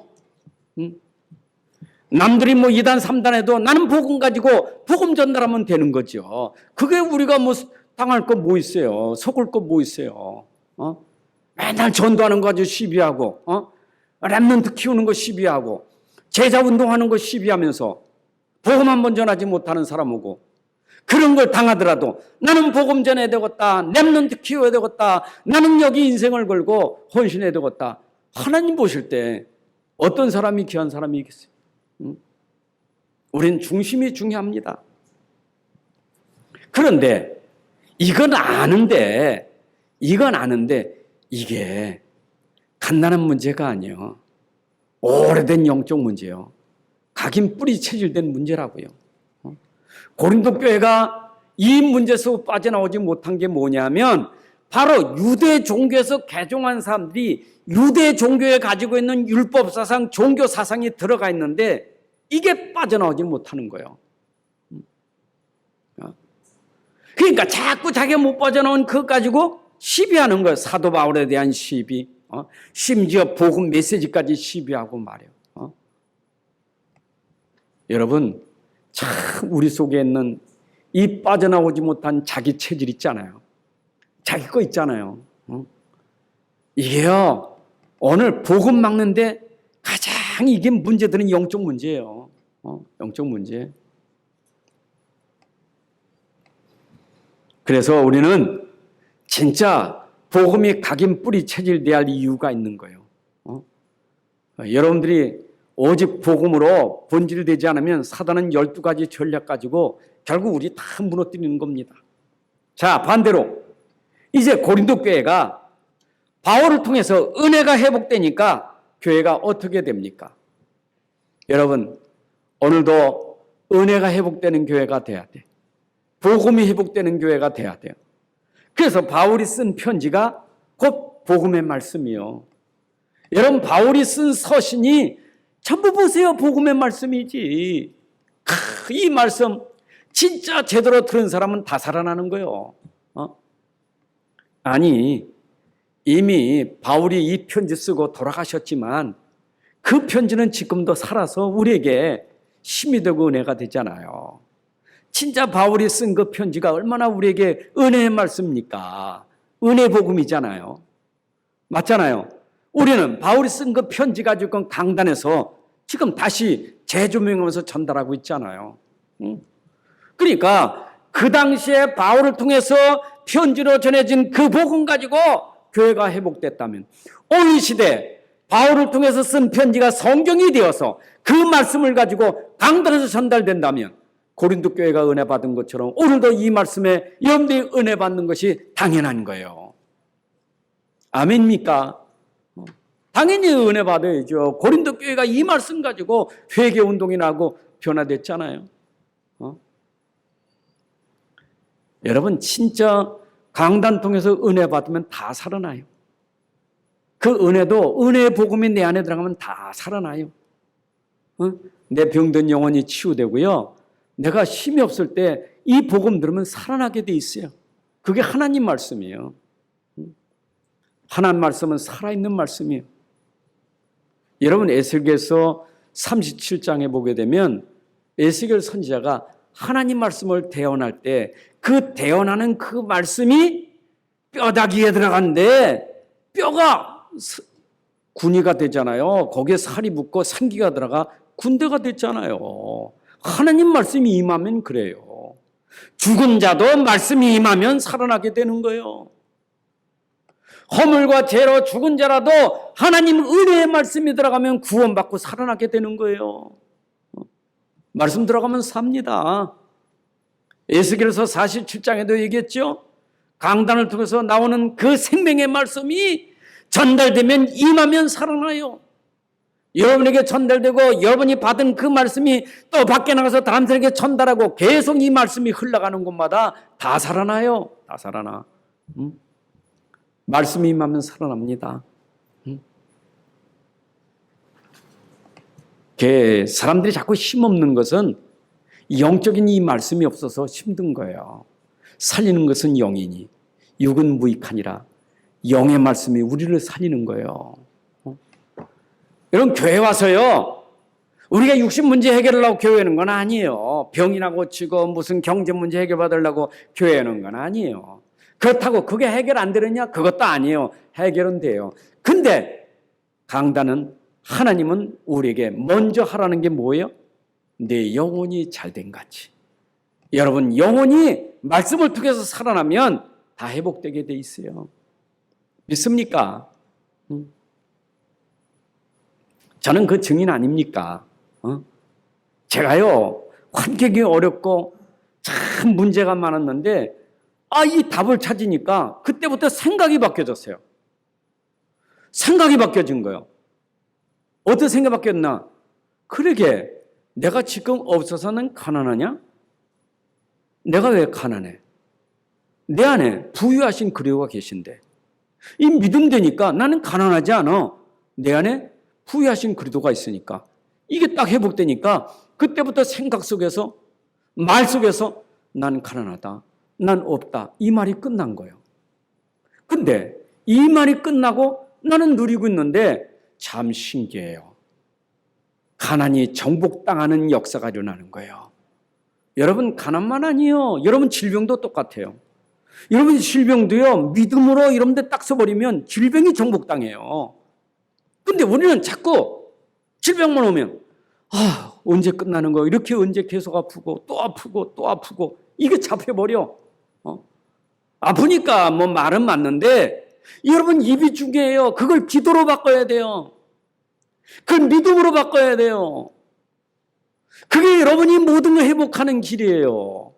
남들이 뭐 2단 3단 해도 나는 복음 가지고 복음 전달하면 되는 거죠. 그게 우리가 뭐 당할 거 뭐 있어요. 속을 거 뭐 있어요. 맨날 전도하는 거 가지고 시비하고 랩런트 키우는 거 시비하고 제자 운동하는 거 시비하면서 복음 한 번 전하지 못하는 사람하고 그런 걸 당하더라도 나는 복음 전해야 되겠다. 랩런트 키워야 되겠다. 나는 여기 인생을 걸고 헌신해야 되겠다. 하나님 보실 때 어떤 사람이 귀한 사람이 있겠어요? 우린 중심이 중요합니다. 그런데 이건 아는데 이게 간단한 문제가 아니에요. 오래된 영적 문제예요. 각인 뿌리 체질된 문제라고요. 고린도 교회가 이 문제에서 빠져나오지 못한 게 뭐냐면 바로 유대 종교에서 개종한 사람들이 유대 종교에 가지고 있는 율법 사상, 종교 사상이 들어가 있는데 이게 빠져나오지 못하는 거예요. 그러니까 자꾸 자기가 못 빠져나온 그것 가지고 시비하는 거예요. 사도 바울에 대한 시비. 심지어 복음 메시지까지 시비하고 말이에요. 여러분, 참 우리 속에 있는 이 빠져나오지 못한 자기 체질 있잖아요. 자기 거 있잖아요. 이게요, 오늘 복음 막는데 가장 이게 문제들은 영적 문제예요. 영적 문제. 그래서 우리는 진짜 복음이 각인 뿌리 체질돼야 할 이유가 있는 거예요. 여러분들이 오직 복음으로 본질되지 않으면 사단은 12가지 전략 가지고 결국 우리 다 무너뜨리는 겁니다. 자, 반대로 이제 고린도 교회가 바울을 통해서 은혜가 회복되니까 교회가 어떻게 됩니까? 여러분, 오늘도 은혜가 회복되는 교회가 돼야 돼. 복음이 회복되는 교회가 돼야 돼요. 그래서 바울이 쓴 편지가 곧 복음의 말씀이요. 여러분, 바울이 쓴 서신이 전부 보세요. 복음의 말씀이지. 이 말씀 진짜 제대로 들은 사람은 다 살아나는 거예요. 아니, 이미 바울이 이 편지 쓰고 돌아가셨지만 그 편지는 지금도 살아서 우리에게 힘이 되고 은혜가 되잖아요. 진짜 바울이 쓴 그 편지가 얼마나 우리에게 은혜의 말씀입니까? 은혜 복음이잖아요. 맞잖아요. 우리는 바울이 쓴 그 편지 가지고 강단에서 지금 다시 재조명하면서 전달하고 있잖아요. 그러니까 그 당시에 바울을 통해서 편지로 전해진 그 복음 가지고 교회가 회복됐다면 오늘 시대 바울을 통해서 쓴 편지가 성경이 되어서 그 말씀을 가지고 강단에서 전달된다면 고린도 교회가 은혜 받은 것처럼 오늘도 이 말씀에 여러분들이 은혜 받는 것이 당연한 거예요. 아멘입니까? 당연히 은혜 받아야죠. 고린도 교회가 이 말씀 가지고 회개 운동이 나고 변화됐잖아요. 여러분, 진짜 강단 통해서 은혜 받으면 다 살아나요. 그 은혜도 은혜의 복음이 내 안에 들어가면 다 살아나요. 내 병든 영혼이 치유되고요. 내가 힘이 없을 때 이 복음 들으면 살아나게 돼 있어요. 그게 하나님 말씀이에요. 하나님 말씀은 살아있는 말씀이에요. 여러분, 에스겔서 37장에 보게 되면 에스겔 선지자가 하나님 말씀을 대언할 때 그 대언하는 그 말씀이 뼈다귀에 들어가는데 뼈가 군이가 되잖아요. 거기에 살이 붙고 생기가 들어가 군대가 됐잖아요. 하나님 말씀이 임하면 그래요. 죽은 자도 말씀이 임하면 살아나게 되는 거예요. 허물과 죄로 죽은 자라도 하나님 은혜의 말씀이 들어가면 구원받고 살아나게 되는 거예요. 말씀 들어가면 삽니다. 에스겔서 47장에도 얘기했죠. 강단을 통해서 나오는 그 생명의 말씀이 전달되면 임하면 살아나요. 여러분에게 전달되고 여러분이 받은 그 말씀이 또 밖에 나가서 다른 사람에게 전달하고 계속 이 말씀이 흘러가는 곳마다 다 살아나요. 다 살아나. 말씀이 임하면 살아납니다. 사람들이 자꾸 힘없는 것은 영적인 이 말씀이 없어서 힘든 거예요. 살리는 것은 영이니 육은 무익하니라. 영의 말씀이 우리를 살리는 거예요. 여러분, 교회 와서요, 우리가 육신 문제 해결하려고 교회 오는 건 아니에요. 병이나 고치고 무슨 경제 문제 해결받으려고 교회 오는 건 아니에요. 그렇다고 그게 해결 안 되느냐? 그것도 아니에요. 해결은 돼요. 근데 강단은 하나님은 우리에게 먼저 하라는 게 뭐예요? 내 영혼이 잘된 같이. 여러분, 영혼이 말씀을 통해서 살아나면 다 회복되게 돼 있어요. 믿습니까? 저는 그 증인 아닙니까? 제가요, 환경이 어렵고 참 문제가 많았는데 이 답을 찾으니까 그때부터 생각이 바뀌어졌어요. 생각이 바뀌어진 거예요. 어떤 생각이 바뀌었나? 그러게, 내가 지금 없어서는 가난하냐? 내가 왜 가난해? 내 안에 부유하신 그리스도가 계신데 이 믿음 되니까 나는 가난하지 않아. 내 안에 부유하신 그리스도가 있으니까. 이게 딱 회복되니까 그때부터 생각 속에서 말 속에서 나는 가난하다. 난 없다. 이 말이 끝난 거예요. 근데 이 말이 끝나고 나는 누리고 있는데 참 신기해요. 가난이 정복당하는 역사가 일어나는 거예요. 여러분, 가난만 아니에요. 여러분, 질병도 똑같아요. 여러분, 질병도요, 믿음으로 여러분들 딱 써버리면 질병이 정복당해요. 근데 우리는 자꾸 질병만 오면 언제 끝나는 거야? 이렇게 언제 계속 아프고 또 아프고 또 아프고 이게 잡혀버려. 아프니까 뭐 말은 맞는데 여러분, 입이 중요해요. 그걸 기도로 바꿔야 돼요. 그걸 믿음으로 바꿔야 돼요. 그게 여러분이 모든 걸 회복하는 길이에요.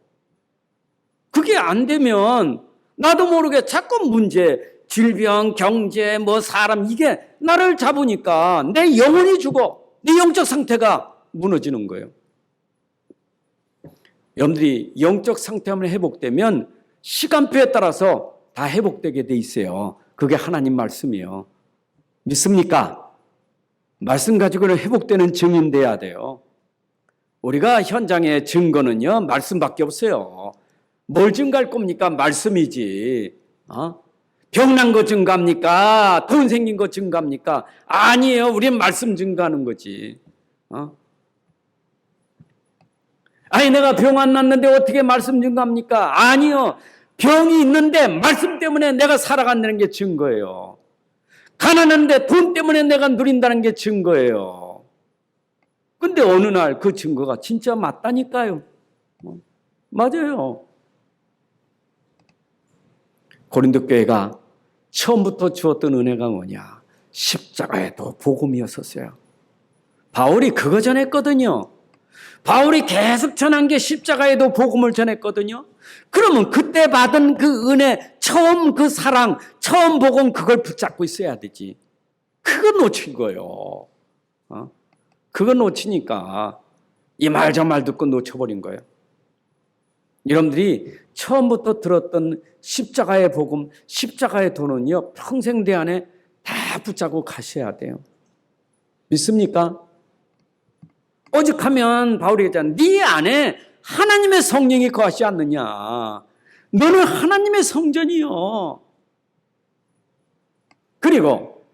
그게 안 되면 나도 모르게 자꾸 문제, 질병, 경제, 뭐 사람, 이게 나를 잡으니까 내 영혼이 죽어. 내 영적 상태가 무너지는 거예요. 여러분들이 영적 상태만 회복되면 시간표에 따라서 다 회복되게 돼 있어요. 그게 하나님 말씀이에요. 믿습니까? 말씀 가지고는 회복되는 증인 돼야 돼요. 우리가 현장의 증거는요, 말씀밖에 없어요. 뭘 증가할 겁니까? 말씀이지. 병난 거 증가합니까? 돈 생긴 거 증가합니까? 아니에요. 우리는 말씀 증가하는 거지. 아니, 내가 병 안 났는데 어떻게 말씀 증가합니까? 아니요. 병이 있는데 말씀 때문에 내가 살아간다는 게 증거예요. 가난한데 돈 때문에 내가 누린다는 게 증거예요. 근데 어느 날 그 증거가 진짜 맞다니까요. 맞아요. 고린도 교회가 처음부터 주었던 은혜가 뭐냐? 십자가에도 복음이었었어요. 바울이 그거 전했거든요. 바울이 계속 전한 게 십자가에도 복음을 전했거든요. 그러면 그때 받은 그 은혜, 처음 그 사랑, 처음 복음, 그걸 붙잡고 있어야 되지. 그거 놓친 거예요. 그거 놓치니까 이 말 저 말 듣고 놓쳐버린 거예요. 여러분들이 처음부터 들었던 십자가의 복음, 십자가의 도는요, 평생 내 안에 다 붙잡고 가셔야 돼요. 믿습니까? 오직하면 바울이 했잖아. 네 안에 하나님의 성령이 거하지 않느냐. 너는 하나님의 성전이요. 그리고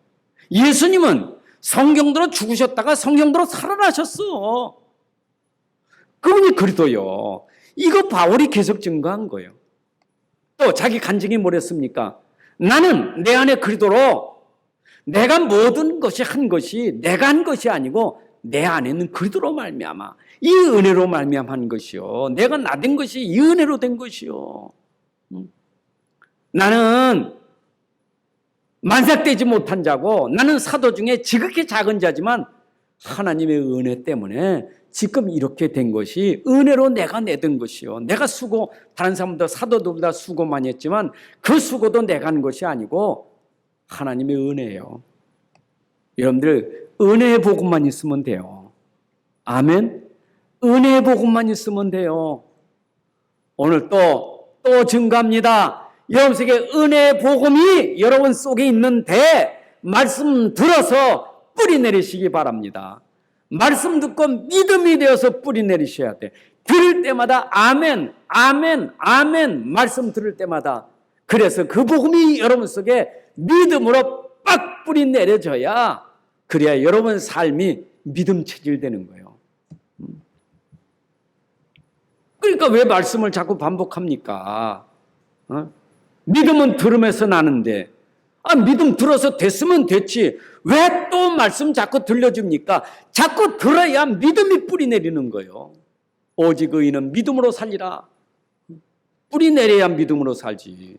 예수님은 성경대로 죽으셨다가 성경대로 살아나셨어. 그분이 그리도요. 이거 바울이 계속 증거한 거예요. 또 자기 간증이 뭐랬습니까? 나는 내 안에 그리도로 내가 모든 것이 한 것이 내가 한 것이 아니고 내 안에는 그리도로 말미암아 이 은혜로 말미암아 한 것이요. 내가 나 된 것이 이 은혜로 된 것이요. 나는 만삭되지 못한 자고 나는 사도 중에 지극히 작은 자지만 하나님의 은혜 때문에 지금 이렇게 된 것이 은혜로 내가 내든 것이요. 내가 수고, 다른 사람보다 사도들보다 수고 많이 했지만 그 수고도 내가 한 것이 아니고 하나님의 은혜예요. 여러분들 은혜의 복음만 있으면 돼요. 아멘. 은혜의 복음만 있으면 돼요. 오늘 또 증가합니다. 여러분 속에 은혜의 복음이 여러분 속에 있는데 말씀 들어서 뿌리 내리시기 바랍니다. 말씀 듣고 믿음이 되어서 뿌리 내리셔야 돼. 들을 때마다 아멘, 아멘, 아멘 말씀 들을 때마다. 그래서 그 복음이 여러분 속에 믿음으로 빡 뿌리 내려져야 그래야 여러분 삶이 믿음 체질되는 거예요. 그러니까 왜 말씀을 자꾸 반복합니까? 믿음은 들음에서 나는데 믿음 들어서 됐으면 됐지 왜 또 말씀 자꾸 들려줍니까? 자꾸 들어야 믿음이 뿌리 내리는 거예요. 오직 의인은 믿음으로 살리라. 뿌리 내려야 믿음으로 살지.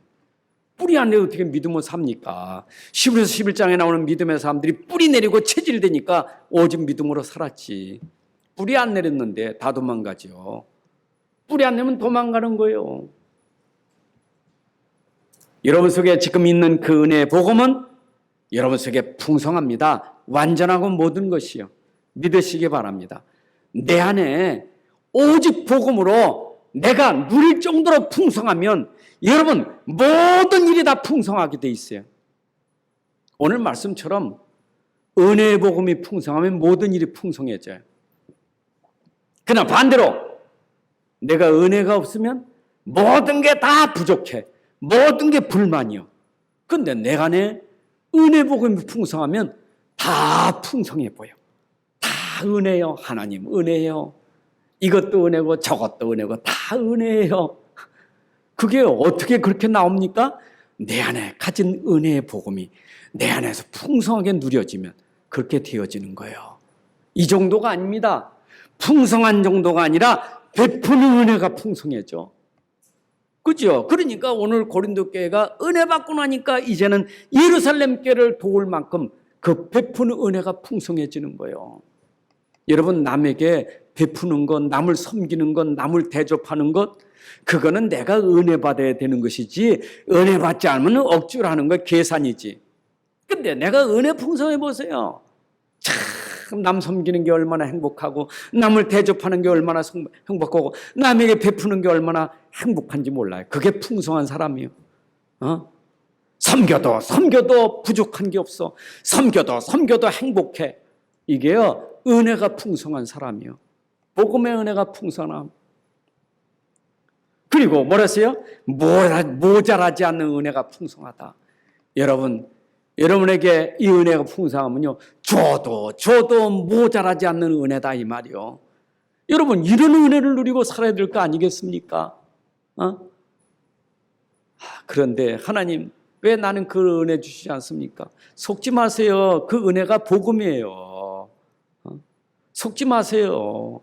뿌리 안 내고 어떻게 믿음으로 삽니까? 10에서 11장에 나오는 믿음의 사람들이 뿌리 내리고 체질되니까 오직 믿음으로 살았지. 뿌리 안 내렸는데 다 도망가죠. 뿌리 안 내면 도망가는 거예요. 여러분 속에 지금 있는 그 은혜의 복음은 여러분 속에 풍성합니다. 완전하고 모든 것이요. 믿으시기 바랍니다. 내 안에 오직 복음으로 내가 누릴 정도로 풍성하면 여러분 모든 일이 다 풍성하게 돼 있어요. 오늘 말씀처럼 은혜의 복음이 풍성하면 모든 일이 풍성해져요. 그러나 반대로 내가 은혜가 없으면 모든 게 다 부족해. 모든 게 불만이요. 근데 내 안에 은혜 복음이 풍성하면 다 풍성해 보여. 다 은혜요. 하나님 은혜요. 이것도 은혜고 저것도 은혜고 다 은혜예요. 그게 어떻게 그렇게 나옵니까? 내 안에 가진 은혜의 복음이 내 안에서 풍성하게 누려지면 그렇게 되어지는 거예요. 이 정도가 아닙니다. 풍성한 정도가 아니라 베푸는 은혜가 풍성해져. 그죠? 그러니까 오늘 고린도 교회가 은혜 받고 나니까 이제는 예루살렘 교회를 도울 만큼 그 베푸는 은혜가 풍성해지는 거예요. 여러분, 남에게 베푸는 것, 남을 섬기는 것, 남을 대접하는 것, 그거는 내가 은혜 받아야 되는 것이지, 은혜 받지 않으면 억지로 하는 거 계산이지. 근데 내가 은혜 풍성해 보세요. 참, 남 섬기는 게 얼마나 행복하고, 남을 대접하는 게 얼마나 행복하고, 남에게 베푸는 게 얼마나 행복한지 몰라요. 그게 풍성한 사람이에요. 섬겨도 부족한 게 없어. 섬겨도 행복해. 이게요, 은혜가 풍성한 사람이요. 복음의 은혜가 풍성함. 그리고 뭐랬어요? 모자라지 않는 은혜가 풍성하다. 여러분에게 이 은혜가 풍성하면요, 줘도 모자라지 않는 은혜다 이 말이요. 여러분, 이런 은혜를 누리고 살아야 될 거 아니겠습니까? 그런데 하나님, 왜 나는 그 은혜 주시지 않습니까? 속지 마세요. 그 은혜가 복음이에요. 속지 마세요.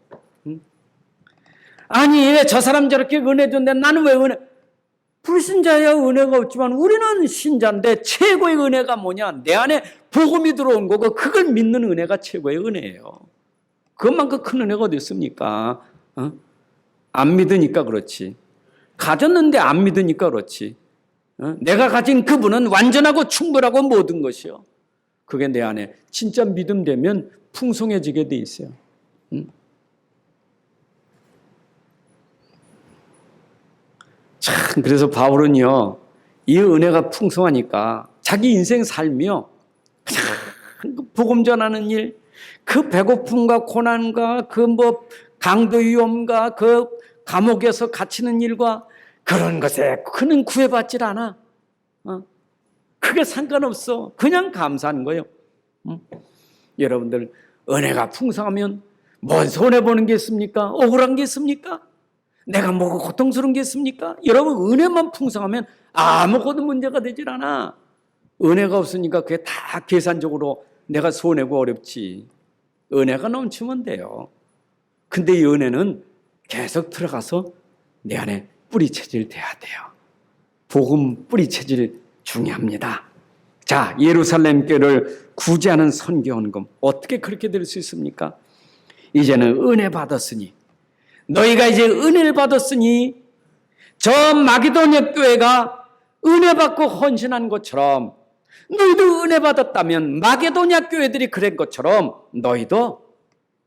아니, 저 사람 저렇게 은혜 줬는데 나는 왜 은혜? 불신자야 은혜가 없지만 우리는 신자인데 최고의 은혜가 뭐냐? 내 안에 복음이 들어온 거고 그걸 믿는 은혜가 최고의 은혜예요. 그것만큼 큰 은혜가 어디 있습니까? 안 믿으니까 그렇지. 가졌는데 안 믿으니까 그렇지. 내가 가진 그분은 완전하고 충분하고 모든 것이요. 그게 내 안에 진짜 믿음 되면 풍성해지게 돼 있어요. 참, 그래서 바울은요, 이 은혜가 풍성하니까 자기 인생 삶이요, 그냥 복음 전하는 일, 그 배고픔과 고난과 그 강도 위험과 그 감옥에서 갇히는 일과 그런 것에 그는 구애받질 않아. 그게 상관없어. 그냥 감사하는 거예요. 여러분들, 은혜가 풍성하면 뭔 손해보는 게 있습니까? 억울한 게 있습니까? 내가 뭐가 고통스러운 게 있습니까? 여러분, 은혜만 풍성하면 아무것도 문제가 되질 않아. 은혜가 없으니까 그게 다 계산적으로 내가 손해고 어렵지. 은혜가 넘치면 돼요. 근데 이 은혜는 계속 들어가서 내 안에 뿌리 체질 돼야 돼요. 복음 뿌리 체질 중요합니다. 자, 예루살렘 교회를 구제하는 선교헌금, 어떻게 그렇게 될 수 있습니까? 이제는 은혜 받았으니, 너희가 이제 은혜를 받았으니 저 마게도냐 교회가 은혜 받고 헌신한 것처럼 너희도 은혜 받았다면 마게도냐 교회들이 그런 것처럼 너희도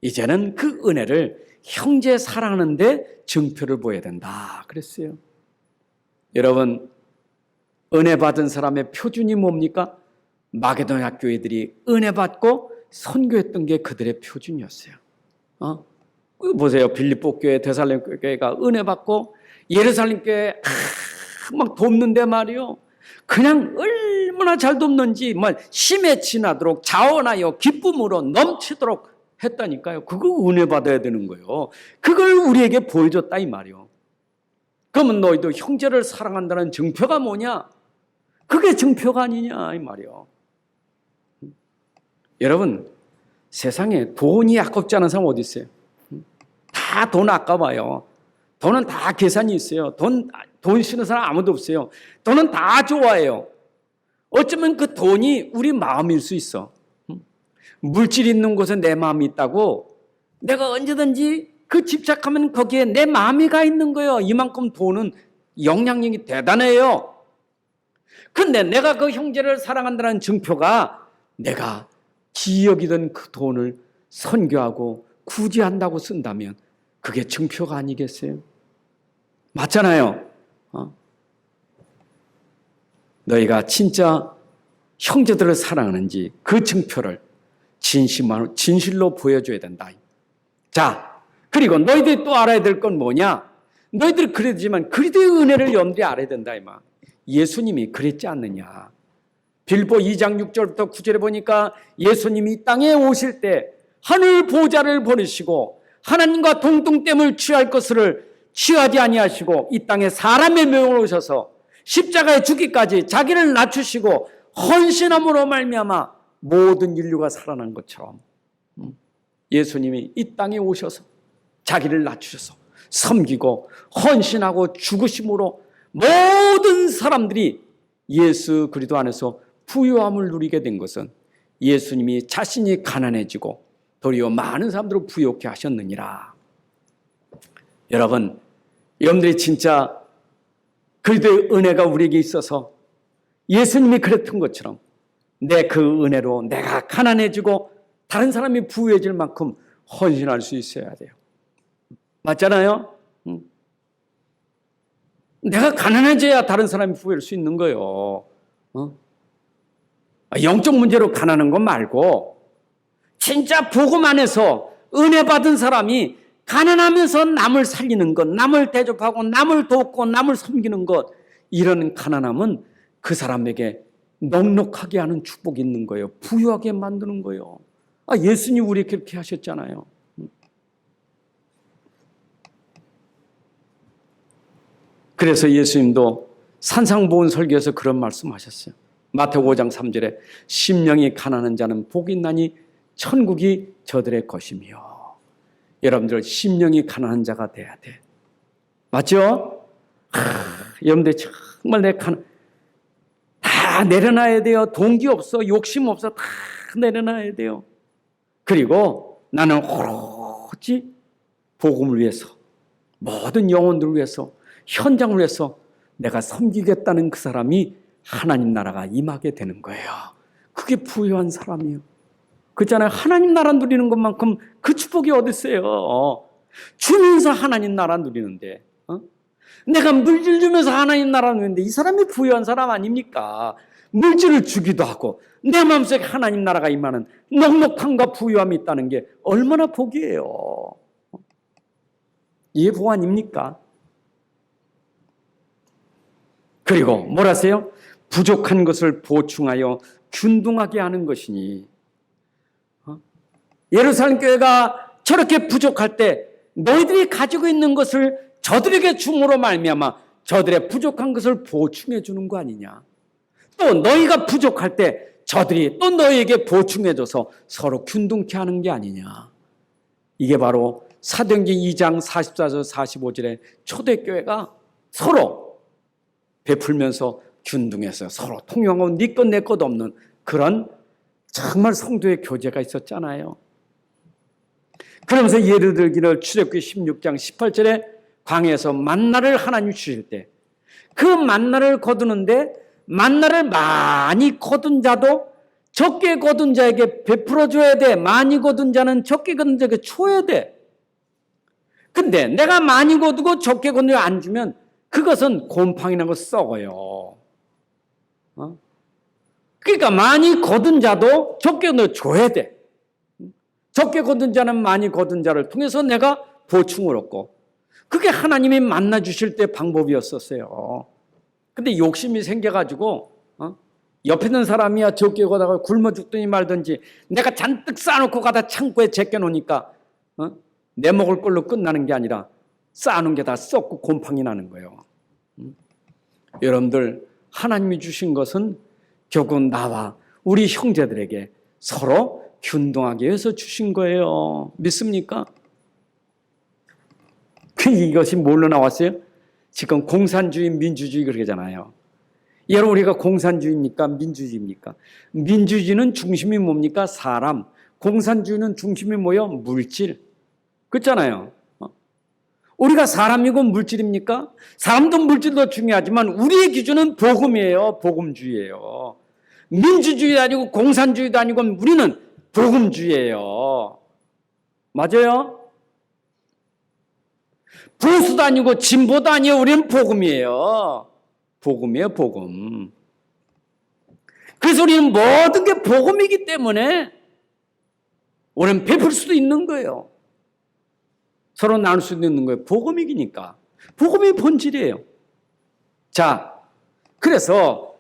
이제는 그 은혜를 형제 사랑하는데 증표를 보여야 된다 그랬어요. 여러분, 은혜 받은 사람의 표준이 뭡니까? 마게도냐 교회들이 은혜 받고 선교했던 게 그들의 표준이었어요. 보세요. 빌립보 교회, 데살로니가 교회가 은혜 받고 예루살렘 교회 막 돕는데 말이요, 그냥 얼마나 잘 돕는지 심에 지나도록 자원하여 기쁨으로 넘치도록 했다니까요. 그거 은혜 받아야 되는 거예요. 그걸 우리에게 보여줬다 이 말이요. 그러면 너희도 형제를 사랑한다는 증표가 뭐냐? 그게 증표가 아니냐 이 말이요. 여러분, 세상에 돈이 아깝지 않은 사람 어디 있어요? 다 돈 아까워요. 돈은 다 계산이 있어요. 돈 쓰는 사람 아무도 없어요. 돈은 다 좋아해요. 어쩌면 그 돈이 우리 마음일 수 있어. 물질 있는 곳에 내 마음이 있다고 내가 언제든지 그 집착하면 거기에 내 마음이 가 있는 거예요. 이만큼 돈은 영향력이 대단해요. 근데 내가 그 형제를 사랑한다는 증표가 내가 기여기던 그 돈을 선교하고 구제한다고 쓴다면 그게 증표가 아니겠어요? 맞잖아요. 너희가 진짜 형제들을 사랑하는지 그 증표를 진실로 보여줘야 된다. 자, 그리고 너희들이 또 알아야 될 건 뭐냐? 너희들이 그랬지만 그리스도의 은혜를 염두에 알아야 된다 이 말. 예수님이 그랬지 않느냐. 빌보 2장 6절부터 9절에 보니까 예수님이 이 땅에 오실 때 하늘 보좌를 버리시고 하나님과 동등됨을 취할 것을 취하지 아니하시고 이 땅에 사람의 명으로 오셔서 십자가에 죽기까지 자기를 낮추시고 헌신함으로 말미암아 모든 인류가 살아난 것처럼 예수님이 이 땅에 오셔서 자기를 낮추셔서 섬기고 헌신하고 죽으심으로 모든 사람들이 예수 그리스도 안에서 부유함을 누리게 된 것은 예수님이 자신이 가난해지고 도리어 많은 사람들을 부유케 하셨느니라. 여러분, 여러분들이 진짜 그리스도의 은혜가 우리에게 있어서 예수님이 그랬던 것처럼 내 그 은혜로 내가 가난해지고 다른 사람이 부유해질 만큼 헌신할 수 있어야 돼요. 맞잖아요? 내가 가난해져야 다른 사람이 부유할 수 있는 거예요. 영적 문제로 가난한 것 말고 진짜 복음 안에서 은혜 받은 사람이 가난하면서 남을 살리는 것, 남을 대접하고 남을 돕고 남을 섬기는 것, 이런 가난함은 그 사람에게 넉넉하게 하는 축복이 있는 거예요. 부유하게 만드는 거예요. 예수님 우리 그렇게 하셨잖아요. 그래서 예수님도 산상보훈 설교에서 그런 말씀하셨어요. 마태복음 5장 3절에 심령이 가난한 자는 복이 있나니 천국이 저들의 것이며. 여러분들 심령이 가난한 자가 돼야 돼. 맞죠? 여러분들 정말 다 내려놔야 돼요. 동기 없어, 욕심 없어, 다 내려놔야 돼요. 그리고 나는 오로지 복음을 위해서, 모든 영혼들을 위해서, 현장을 위해서 내가 섬기겠다는 그 사람이 하나님 나라가 임하게 되는 거예요. 그게 부유한 사람이에요. 그렇잖아요. 하나님 나라 누리는 것만큼 그 축복이 어디 있어요. 주면서 하나님 나라 누리는데, 내가 물질 주면서 하나님 나라 누리는데 이 사람이 부유한 사람 아닙니까? 물질을 주기도 하고 내 마음속에 하나님 나라가 임하는 넉넉함과 부유함이 있다는 게 얼마나 복이에요. 이게 복 아닙니까? 그리고 뭐라세요? 부족한 것을 보충하여 균등하게 하는 것이니. 예루살렘 교회가 저렇게 부족할 때 너희들이 가지고 있는 것을 저들에게 줌으로 말미암아 저들의 부족한 것을 보충해 주는 거 아니냐. 또 너희가 부족할 때 저들이 또 너희에게 보충해 줘서 서로 균등케 하는 게 아니냐. 이게 바로 사도행전 2장 44절 45절에 초대교회가 서로 베풀면서 균등해서 서로 통용하고 네 것 내 것 없는 그런 정말 성도의 교제가 있었잖아요. 그러면서 예를 들기를 출애굽기 16장 18절에 광야에서 만나를 하나님 주실 때 그 만나를 거두는데 만나를 많이 거둔 자도 적게 거둔 자에게 베풀어 줘야 돼. 많이 거둔 자는 적게 거둔 자에게 줘야 돼. 근데 내가 많이 거두고 적게 거둔 자 안 주면 그것은 곰팡이 나고 썩어요. 그러니까 많이 거둔 자도 적게 줘야 돼. 적게 거둔 자는 많이 거둔 자를 통해서 내가 보충을 얻고, 그게 하나님이 만나 주실 때 방법이었었어요. 근데 욕심이 생겨가지고 옆에 있는 사람이야 적게 거다가 굶어 죽든지 말든지 내가 잔뜩 쌓아놓고 가다 창고에 제껴놓으니까 내 먹을 걸로 끝나는 게 아니라 쌓아놓은 게 다 썩고 곰팡이 나는 거예요. 여러분들, 하나님이 주신 것은 결국 나와 우리 형제들에게 서로 균등하게 해서 주신 거예요. 믿습니까? 이것이 뭘로 나왔어요? 지금 공산주의, 민주주의 그러잖아요. 여러분, 우리가 공산주의입니까? 민주주의입니까? 민주주의는 중심이 뭡니까? 사람. 공산주의는 중심이 뭐예요? 물질. 그렇잖아요. 우리가 사람이고 물질입니까? 사람도 물질도 중요하지만 우리의 기준은 복음이에요. 복음주의예요. 민주주의도 아니고 공산주의도 아니고 우리는 복음주의예요. 맞아요? 보수도 아니고 진보도 아니에요. 우리는 복음이에요. 복음이에요, 복음. 그래서 우리는 모든 게 복음이기 때문에 우리는 베풀 수도 있는 거예요. 서로 나눌 수도 있는 거예요. 복음이니까. 복음의 본질이에요. 자, 그래서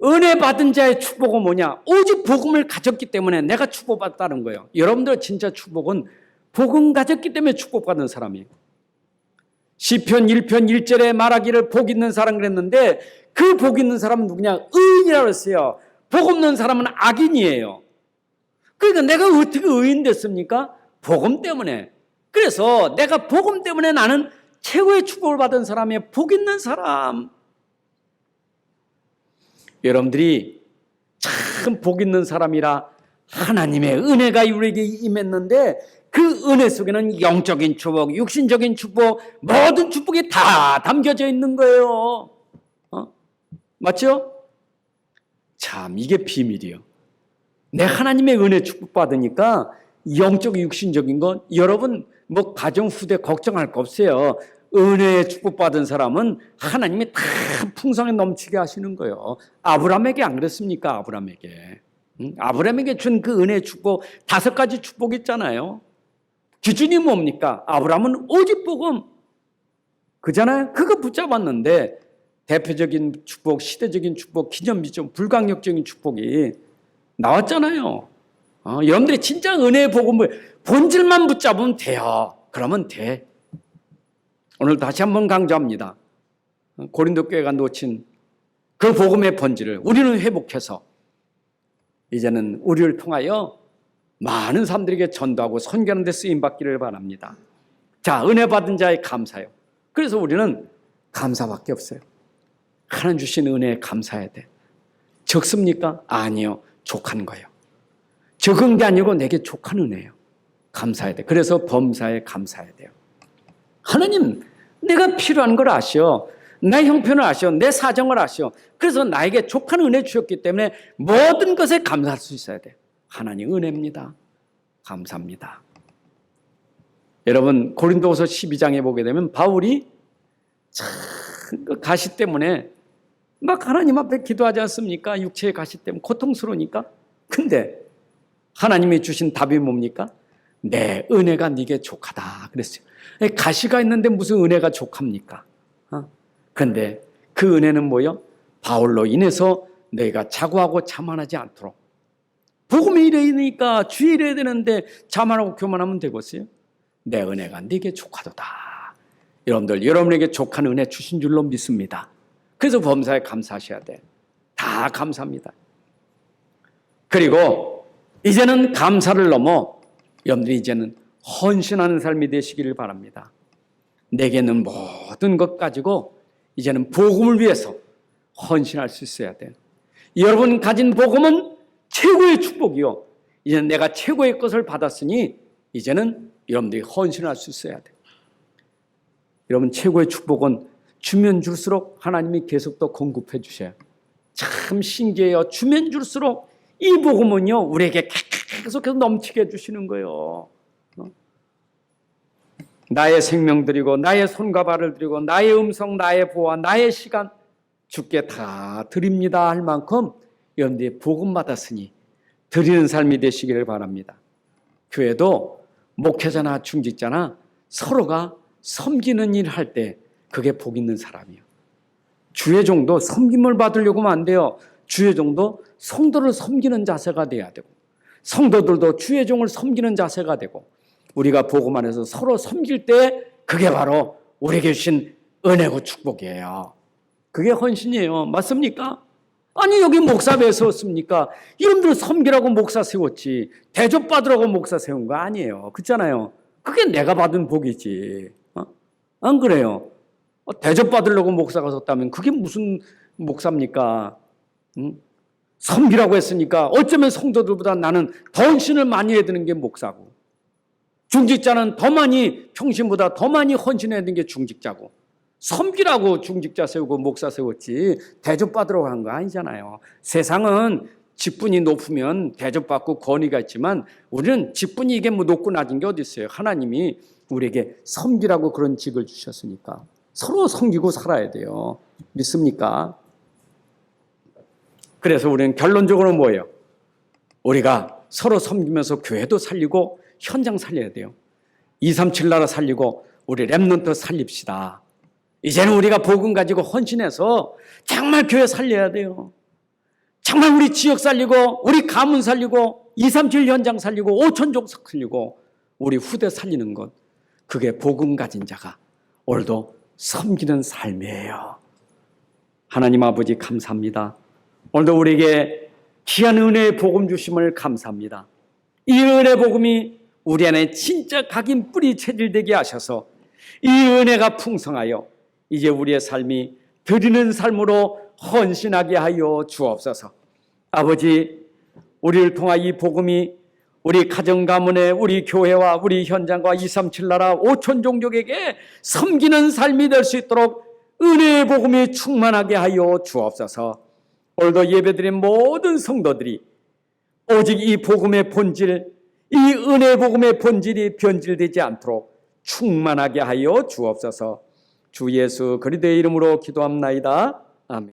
은혜 받은 자의 축복은 뭐냐? 오직 복음을 가졌기 때문에 내가 축복받았다는 거예요. 여러분들 진짜 축복은 복음 가졌기 때문에 축복받은 사람이에요. 시편 1편 1절에 말하기를 복 있는 사람 그랬는데 그 복 있는 사람은 누구냐? 의인이라고 했어요. 복 없는 사람은 악인이에요. 그러니까 내가 어떻게 의인 됐습니까? 복음 때문에. 그래서 내가 복음 때문에 나는 최고의 축복을 받은 사람이에요. 복 있는 사람. 여러분들이 참 복 있는 사람이라 하나님의 은혜가 우리에게 임했는데 그 은혜 속에는 영적인 축복, 육신적인 축복, 모든 축복이 다 담겨져 있는 거예요. 맞죠? 참 이게 비밀이에요. 내 하나님의 은혜 축복받으니까 영적, 육신적인 건 여러분 뭐 가정 후대 걱정할 거 없어요. 은혜에 축복받은 사람은 하나님이 다 풍성에 넘치게 하시는 거예요. 아브라함에게 안 그랬습니까? 아브라함에게 준 그 은혜의 축복 5가지 축복 있잖아요. 기준이 뭡니까? 아브라함은 오직 복음 그잖아요. 그거 붙잡았는데 대표적인 축복, 시대적인 축복, 기념비적, 불강력적인 축복이 나왔잖아요. 여러분들이 진짜 은혜의 복음을 본질만 붙잡으면 돼요. 그러면 돼. 오늘 다시 한번 강조합니다. 고린도 교회가 놓친 그 복음의 본질을 우리는 회복해서 이제는 우리를 통하여 많은 사람들에게 전도하고 선교하는 데 쓰임받기를 바랍니다. 자, 은혜 받은 자의 감사요. 그래서 우리는 감사밖에 없어요. 하나님 주신 은혜에 감사해야 돼. 적습니까? 아니요. 족한 거예요. 적은 게 아니고 내게 족한 은혜예요. 감사해야 돼. 그래서 범사에 감사해야 돼요. 하나님, 내가 필요한 걸 아시오. 내 형편을 아시오. 내 사정을 아시오. 그래서 나에게 족한 은혜 주셨기 때문에 모든 것에 감사할 수 있어야 돼요. 하나님 은혜입니다. 감사합니다. 여러분 고린도후서 12장에 보게 되면 바울이 참 가시 때문에 막 하나님 앞에 기도하지 않습니까? 육체의 가시 때문에 고통스러우니까. 근데 하나님이 주신 답이 뭡니까? 내 은혜가 네게 족하다 그랬어요. 가시가 있는데 무슨 은혜가 족합니까? 그런데 그 은혜는 뭐요? 바울로 인해서 내가 자고하고 자만하지 않도록. 복음이 이래니까 주의 이래야 되는데 자만하고 교만하면 되겠어요? 내 은혜가 네게 족하도다. 여러분들, 여러분에게 족한 은혜 주신 줄로 믿습니다. 그래서 범사에 감사하셔야 돼. 다 감사합니다. 그리고 이제는 감사를 넘어 여러분들이 이제는 헌신하는 삶이 되시기를 바랍니다. 내게는 모든 것 가지고 이제는 복음을 위해서 헌신할 수 있어야 돼요. 여러분 가진 복음은 최고의 축복이요. 이제는 내가 최고의 것을 받았으니 이제는 여러분들이 헌신할 수 있어야 돼요. 여러분 최고의 축복은 주면 줄수록 하나님이 계속 더 공급해 주셔요. 참 신기해요. 주면 줄수록 이 복음은요 우리에게 계속해서 넘치게 해주시는 거예요. 나의 생명 드리고 나의 손과 발을 드리고 나의 음성, 나의 보화, 나의 시간 주께 다 드립니다 할 만큼 여러분들이 복음 받았으니 드리는 삶이 되시기를 바랍니다. 교회도 목회자나 중직자나 서로가 섬기는 일 할 때 그게 복 있는 사람이에요. 주의 종도 섬김을 받으려고 하면 안 돼요. 주의 종도 성도를 섬기는 자세가 돼야 되고 성도들도 주의 종을 섬기는 자세가 되고 우리가 복음 안에서 서로 섬길 때 그게 바로 우리에게 주신 은혜고 축복이에요. 그게 헌신이에요. 맞습니까? 아니 여기 목사 왜 세웠습니까? 이름들 섬기라고 목사 세웠지 대접받으라고 목사 세운 거 아니에요. 그렇잖아요. 그게 내가 받은 복이지. 안 그래요? 대접받으려고 목사가 섰다면 그게 무슨 목사입니까? 섬기라고 했으니까 어쩌면 성도들보다 나는 더 헌신을 많이 해야 되는 게 목사고 중직자는 더 많이 평신보다 더 많이 헌신해야 되는 게 중직자고 섬기라고 중직자 세우고 목사 세웠지 대접받으라고 한 거 아니잖아요. 세상은 직분이 높으면 대접받고 권위가 있지만 우리는 직분이 이게 뭐 높고 낮은 게 어디 있어요. 하나님이 우리에게 섬기라고 그런 직을 주셨으니까 서로 섬기고 살아야 돼요. 믿습니까? 그래서 우리는 결론적으로 뭐예요? 우리가 서로 섬기면서 교회도 살리고 현장 살려야 돼요. 237 나라 살리고 우리 렘넌트 살립시다. 이제는 우리가 복음 가지고 헌신해서 정말 교회 살려야 돼요. 정말 우리 지역 살리고 우리 가문 살리고 237 현장 살리고 5천족 살리고 우리 후대 살리는 것, 그게 복음 가진 자가 오늘도 섬기는 삶이에요. 하나님 아버지 감사합니다. 오늘도 우리에게 귀한 은혜의 복음 주심을 감사합니다. 이 은혜 복음이 우리 안에 진짜 각인 뿌리 체질되게 하셔서 이 은혜가 풍성하여 이제 우리의 삶이 드리는 삶으로 헌신하게 하여 주옵소서. 아버지, 우리를 통한 이 복음이 우리 가정 가문에 우리 교회와 우리 현장과 237 나라 5천 종족에게 섬기는 삶이 될 수 있도록 은혜의 복음이 충만하게 하여 주옵소서. 오늘도 예배드린 모든 성도들이 오직 이 복음의 본질, 이 은혜의 복음의 본질이 변질되지 않도록 충만하게 하여 주옵소서. 주 예수 그리스도의 이름으로 기도합나이다. 아멘.